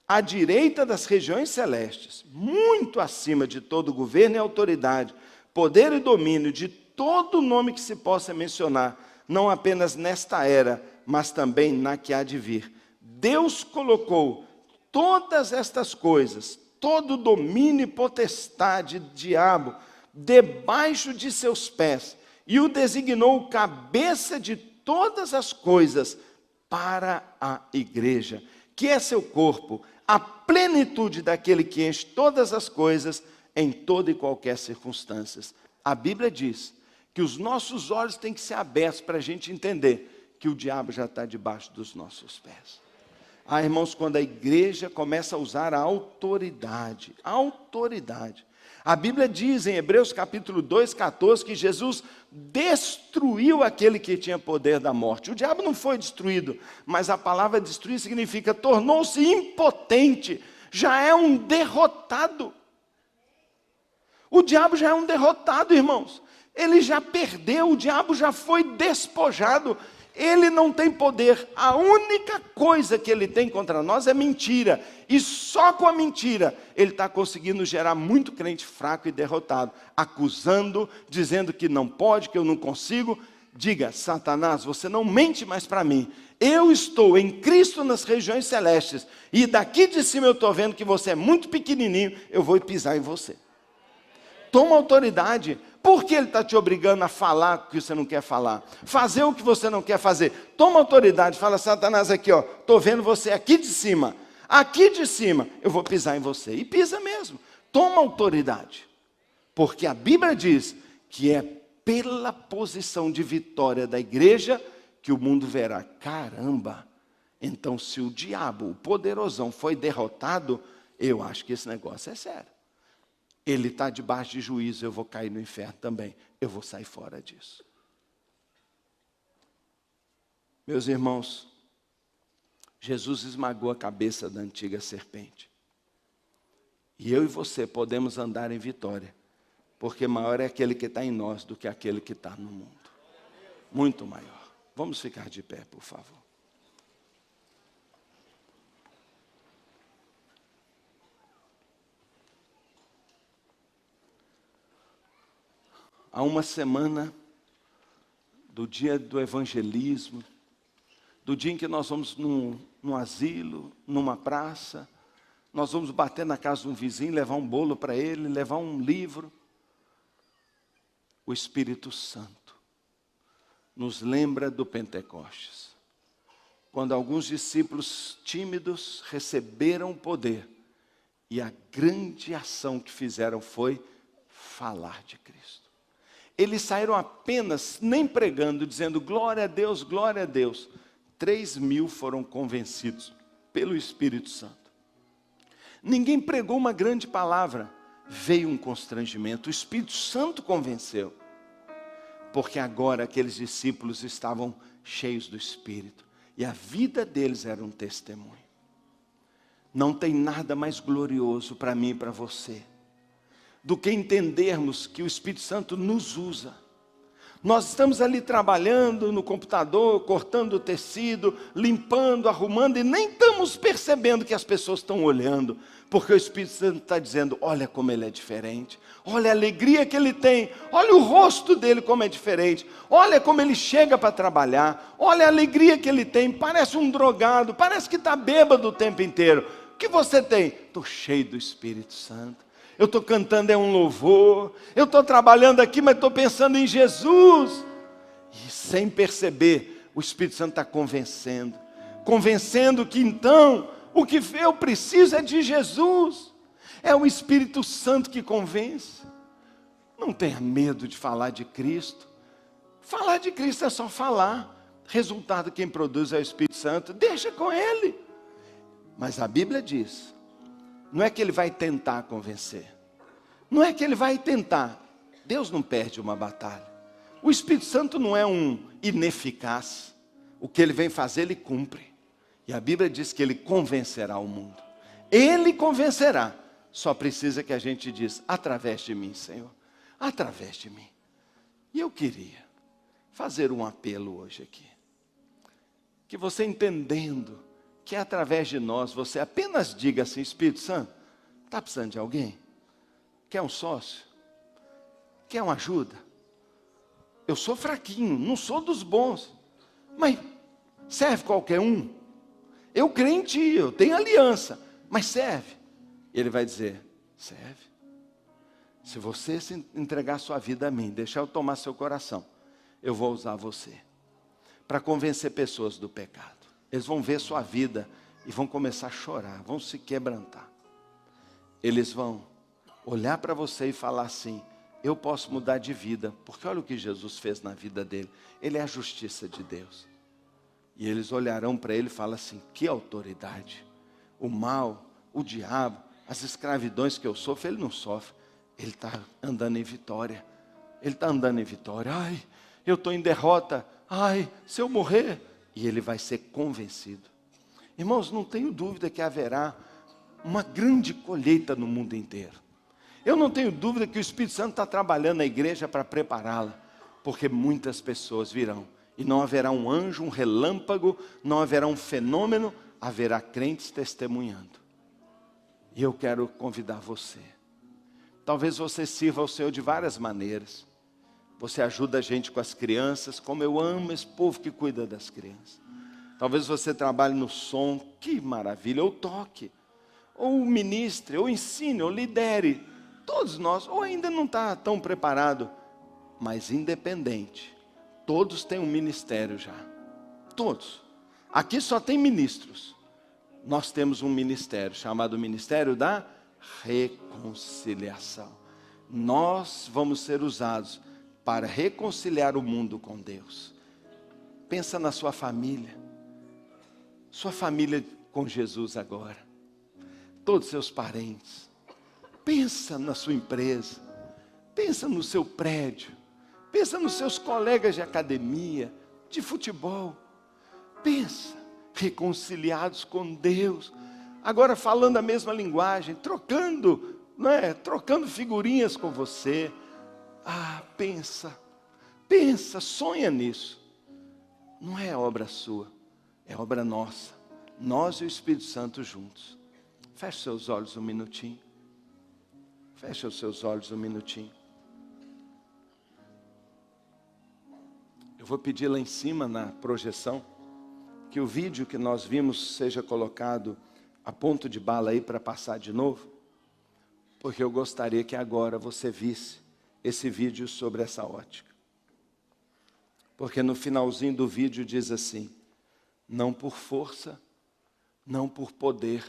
à direita das regiões celestes, muito acima de todo governo e autoridade, poder e domínio, de todo nome que se possa mencionar, não apenas nesta era, mas também na que há de vir. Deus colocou todas estas coisas, todo domínio e potestade do diabo, debaixo de seus pés, e o designou cabeça de todas as coisas para a igreja, que é seu corpo, a plenitude daquele que enche todas as coisas em toda e qualquer circunstância. A Bíblia diz que os nossos olhos têm que ser abertos para a gente entender que o diabo já está debaixo dos nossos pés. Ah, irmãos, quando a igreja começa a usar a autoridade, a Bíblia diz em Hebreus capítulo 2, 14, que Jesus destruiu aquele que tinha poder da morte. O diabo não foi destruído, mas a palavra destruir significa tornou-se impotente, já é um derrotado. O diabo já é um derrotado, irmãos. Ele já perdeu, o diabo já foi despojado. Ele não tem poder. A única coisa que ele tem contra nós é mentira. E só com a mentira ele está conseguindo gerar muito crente fraco e derrotado, acusando, dizendo que não pode, que eu não consigo. Diga: Satanás, você não mente mais para mim. Eu estou em Cristo nas regiões celestes, e daqui de cima eu estou vendo que você é muito pequenininho, eu vou pisar em você. Toma autoridade. Por que ele está te obrigando a falar o que você não quer falar? Fazer o que você não quer fazer? Toma autoridade, fala: Satanás, aqui, ó, estou vendo você aqui de cima. Aqui de cima, eu vou pisar em você. E pisa mesmo. Toma autoridade. Porque a Bíblia diz que é pela posição de vitória da igreja que o mundo verá: caramba, então se o diabo, o poderosão, foi derrotado, eu acho que esse negócio é sério. Ele está debaixo de juízo, eu vou cair no inferno também. Eu vou sair fora disso. Meus irmãos, Jesus esmagou a cabeça da antiga serpente. E eu e você podemos andar em vitória, porque maior é aquele que está em nós do que aquele que está no mundo. Muito maior. Vamos ficar de pé, por favor. Há uma semana do dia do evangelismo, do dia em que nós vamos num asilo, numa praça, nós vamos bater na casa de um vizinho, levar um bolo para ele, levar um livro. O Espírito Santo nos lembra do Pentecostes, quando alguns discípulos tímidos receberam o poder, e a grande ação que fizeram foi falar de Cristo. Eles saíram apenas, nem pregando, dizendo glória a Deus, glória a Deus. 3.000 foram convencidos pelo Espírito Santo. Ninguém pregou uma grande palavra. Veio um constrangimento. O Espírito Santo convenceu. Porque agora aqueles discípulos estavam cheios do Espírito. E a vida deles era um testemunho. Não tem nada mais glorioso para mim e para você do que entendermos que o Espírito Santo nos usa. Nós estamos ali trabalhando no computador, cortando o tecido, limpando, arrumando, e nem estamos percebendo que as pessoas estão olhando, porque o Espírito Santo está dizendo: olha como ele é diferente, olha a alegria que ele tem, olha o rosto dele como é diferente, olha como ele chega para trabalhar, olha a alegria que ele tem, parece um drogado, parece que está bêbado o tempo inteiro. O que você tem? Estou cheio do Espírito Santo. Eu estou cantando um louvor, eu estou trabalhando aqui, mas estou pensando em Jesus. E sem perceber, o Espírito Santo está convencendo que então, o que eu preciso é de Jesus. É o Espírito Santo que convence. Não tenha medo de falar de Cristo. Falar de Cristo é só falar. Resultado, quem produz é o Espírito Santo. Deixa com Ele. Mas a Bíblia diz: não é que ele vai tentar convencer. Não é que ele vai tentar. Deus não perde uma batalha. O Espírito Santo não é um ineficaz. O que ele vem fazer, ele cumpre. E a Bíblia diz que ele convencerá o mundo. Ele convencerá. Só precisa que a gente diz: através de mim, Senhor. Através de mim. E eu queria fazer um apelo hoje aqui. que você entendendo que é através de nós, você apenas diga assim: Espírito Santo, está precisando de alguém? Quer um sócio? Quer uma ajuda? Eu sou fraquinho, não sou dos bons, mas serve qualquer um? Eu creio em ti, eu tenho aliança, mas serve? Ele vai dizer: serve. Se você se entregar sua vida a mim, deixar eu tomar seu coração, eu vou usar você para convencer pessoas do pecado. Eles vão ver sua vida e vão começar a chorar, vão se quebrantar. Eles vão olhar para você e falar assim: eu posso mudar de vida, porque olha o que Jesus fez na vida dele. Ele é a justiça de Deus. E eles olharão para ele e falam assim: que autoridade! O mal, o diabo, as escravidões que eu sofro, ele não sofre. Ele está andando em vitória. Ele está andando em vitória. Ai, eu estou em derrota. Ai, se eu morrer. E ele vai ser convencido. Irmãos, não tenho dúvida que haverá uma grande colheita no mundo inteiro. Eu não tenho dúvida que o Espírito Santo está trabalhando na igreja para prepará-la, porque muitas pessoas virão, e não haverá um anjo, um relâmpago, não haverá um fenômeno, haverá crentes testemunhando. E eu quero convidar você. Talvez você sirva ao Senhor de várias maneiras. Você ajuda a gente com as crianças, como eu amo esse povo que cuida das crianças. Talvez você trabalhe no som, que maravilha, ou toque, ou ministre, ou ensine, ou lidere. Todos nós, ou ainda não está tão preparado, mas independente, todos têm um ministério já. Todos. Aqui só tem ministros. Nós temos um ministério chamado Ministério da Reconciliação. Nós vamos ser usados para reconciliar o mundo com Deus. Pensa na sua família com Jesus agora, todos seus parentes. Pensa na sua empresa, pensa no seu prédio, pensa nos seus colegas de academia, de futebol. Pensa, reconciliados com Deus, agora falando a mesma linguagem, trocando figurinhas com você. Pensa, sonha nisso. Não é obra sua, é obra nossa. Nós e o Espírito Santo juntos. Feche seus olhos um minutinho. Feche os seus olhos um minutinho. Eu vou pedir lá em cima na projeção que o vídeo que nós vimos seja colocado a ponto de bala aí para passar de novo, porque eu gostaria que agora você visse esse vídeo sobre essa ótica. Porque no finalzinho do vídeo diz assim: não por força, não por poder,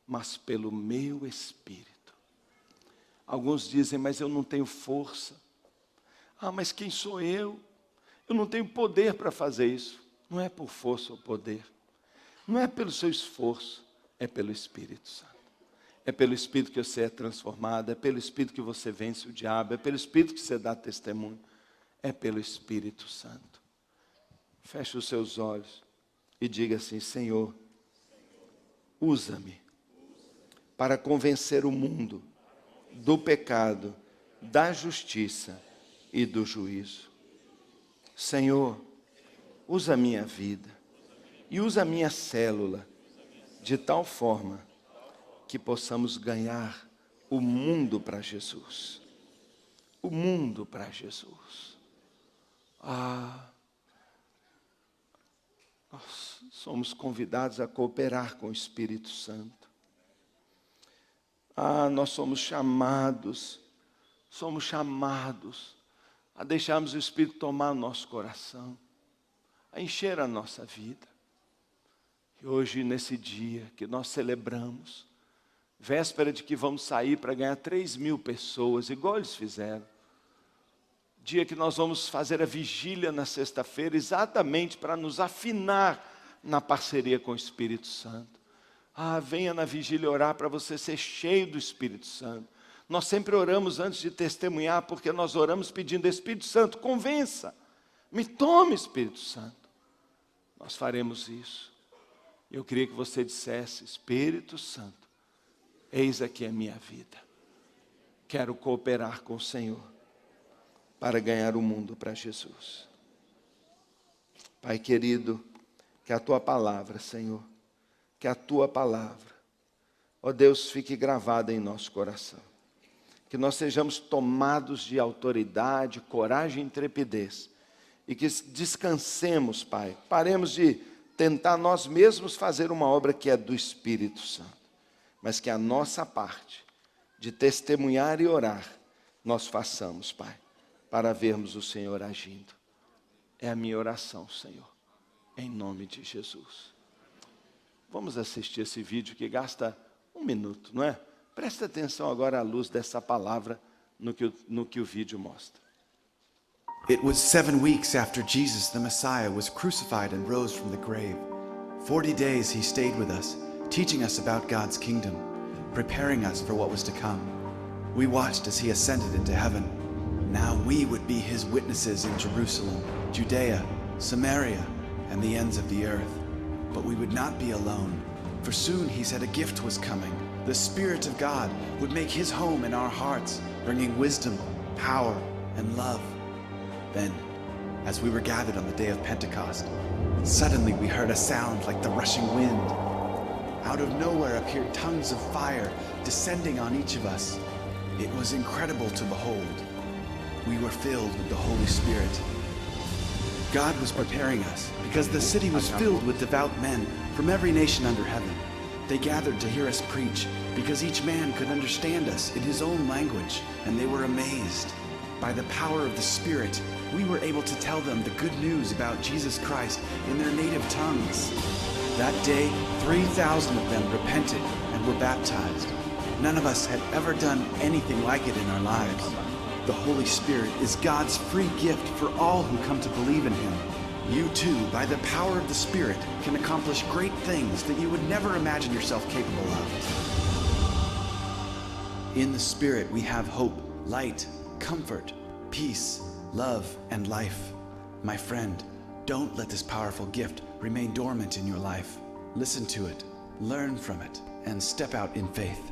mas pelo meu Espírito. Alguns dizem: mas eu não tenho força. Mas quem sou eu? Eu não tenho poder para fazer isso. Não é por força ou poder. Não é pelo seu esforço, é pelo Espírito Santo. É pelo Espírito que você é transformado, é pelo Espírito que você vence o diabo, é pelo Espírito que você dá testemunho. É pelo Espírito Santo. Feche os seus olhos e diga assim: Senhor, usa-me para convencer o mundo do pecado, da justiça e do juízo. Senhor, usa a minha vida e usa a minha célula de tal forma que possamos ganhar o mundo para Jesus. O mundo para Jesus. Nós somos convidados a cooperar com o Espírito Santo. Nós somos chamados a deixarmos o Espírito tomar o nosso coração, a encher a nossa vida. E hoje, nesse dia que nós celebramos, véspera de que vamos sair para ganhar 3.000 pessoas, igual eles fizeram. Dia que nós vamos fazer a vigília na sexta-feira, exatamente para nos afinar na parceria com o Espírito Santo. Venha na vigília orar para você ser cheio do Espírito Santo. Nós sempre oramos antes de testemunhar, porque nós oramos pedindo: Espírito Santo, convença, me tome, Espírito Santo. Nós faremos isso. Eu queria que você dissesse: Espírito Santo, eis aqui a minha vida. Quero cooperar com o Senhor para ganhar o mundo para Jesus. Pai querido, Que a tua palavra, Senhor, que a tua palavra, ó Deus, fique gravada em nosso coração. Que nós sejamos tomados de autoridade, coragem e intrepidez. E que descansemos, Pai. Paremos de tentar nós mesmos fazer uma obra que é do Espírito Santo. Mas que a nossa parte, de testemunhar e orar, nós façamos, Pai, para vermos o Senhor agindo. É a minha oração, Senhor, em nome de Jesus. Vamos assistir esse vídeo que gasta 1 minuto, não é? Presta atenção agora à luz dessa palavra no que o vídeo mostra. It was 7 weeks after Jesus, the Messiah, was crucified and rose from the grave. 40 days he stayed with us, teaching us about God's kingdom, preparing us for what was to come. We watched as he ascended into heaven. Now we would be his witnesses in Jerusalem, Judea, Samaria, and the ends of the earth. But we would not be alone, for soon he said a gift was coming. The Spirit of God would make his home in our hearts, bringing wisdom, power, and love. Then, as we were gathered on the day of Pentecost, suddenly we heard a sound like the rushing wind. Out of nowhere appeared tongues of fire descending on each of us. It was incredible to behold. We were filled with the Holy Spirit. God was preparing us because the city was filled with devout men from every nation under heaven. They gathered to hear us preach because each man could understand us in his own language, and they were amazed. By the power of the Spirit, we were able to tell them the good news about Jesus Christ in their native tongues. That day, 3,000 of them repented and were baptized. None of us had ever done anything like it in our lives. The Holy Spirit is God's free gift for all who come to believe in him. You too, by the power of the Spirit, can accomplish great things that you would never imagine yourself capable of. In the Spirit, we have hope, light, comfort, peace, love, and life. My friend, don't let this powerful gift remain dormant in your life. Listen to it, learn from it, and step out in faith.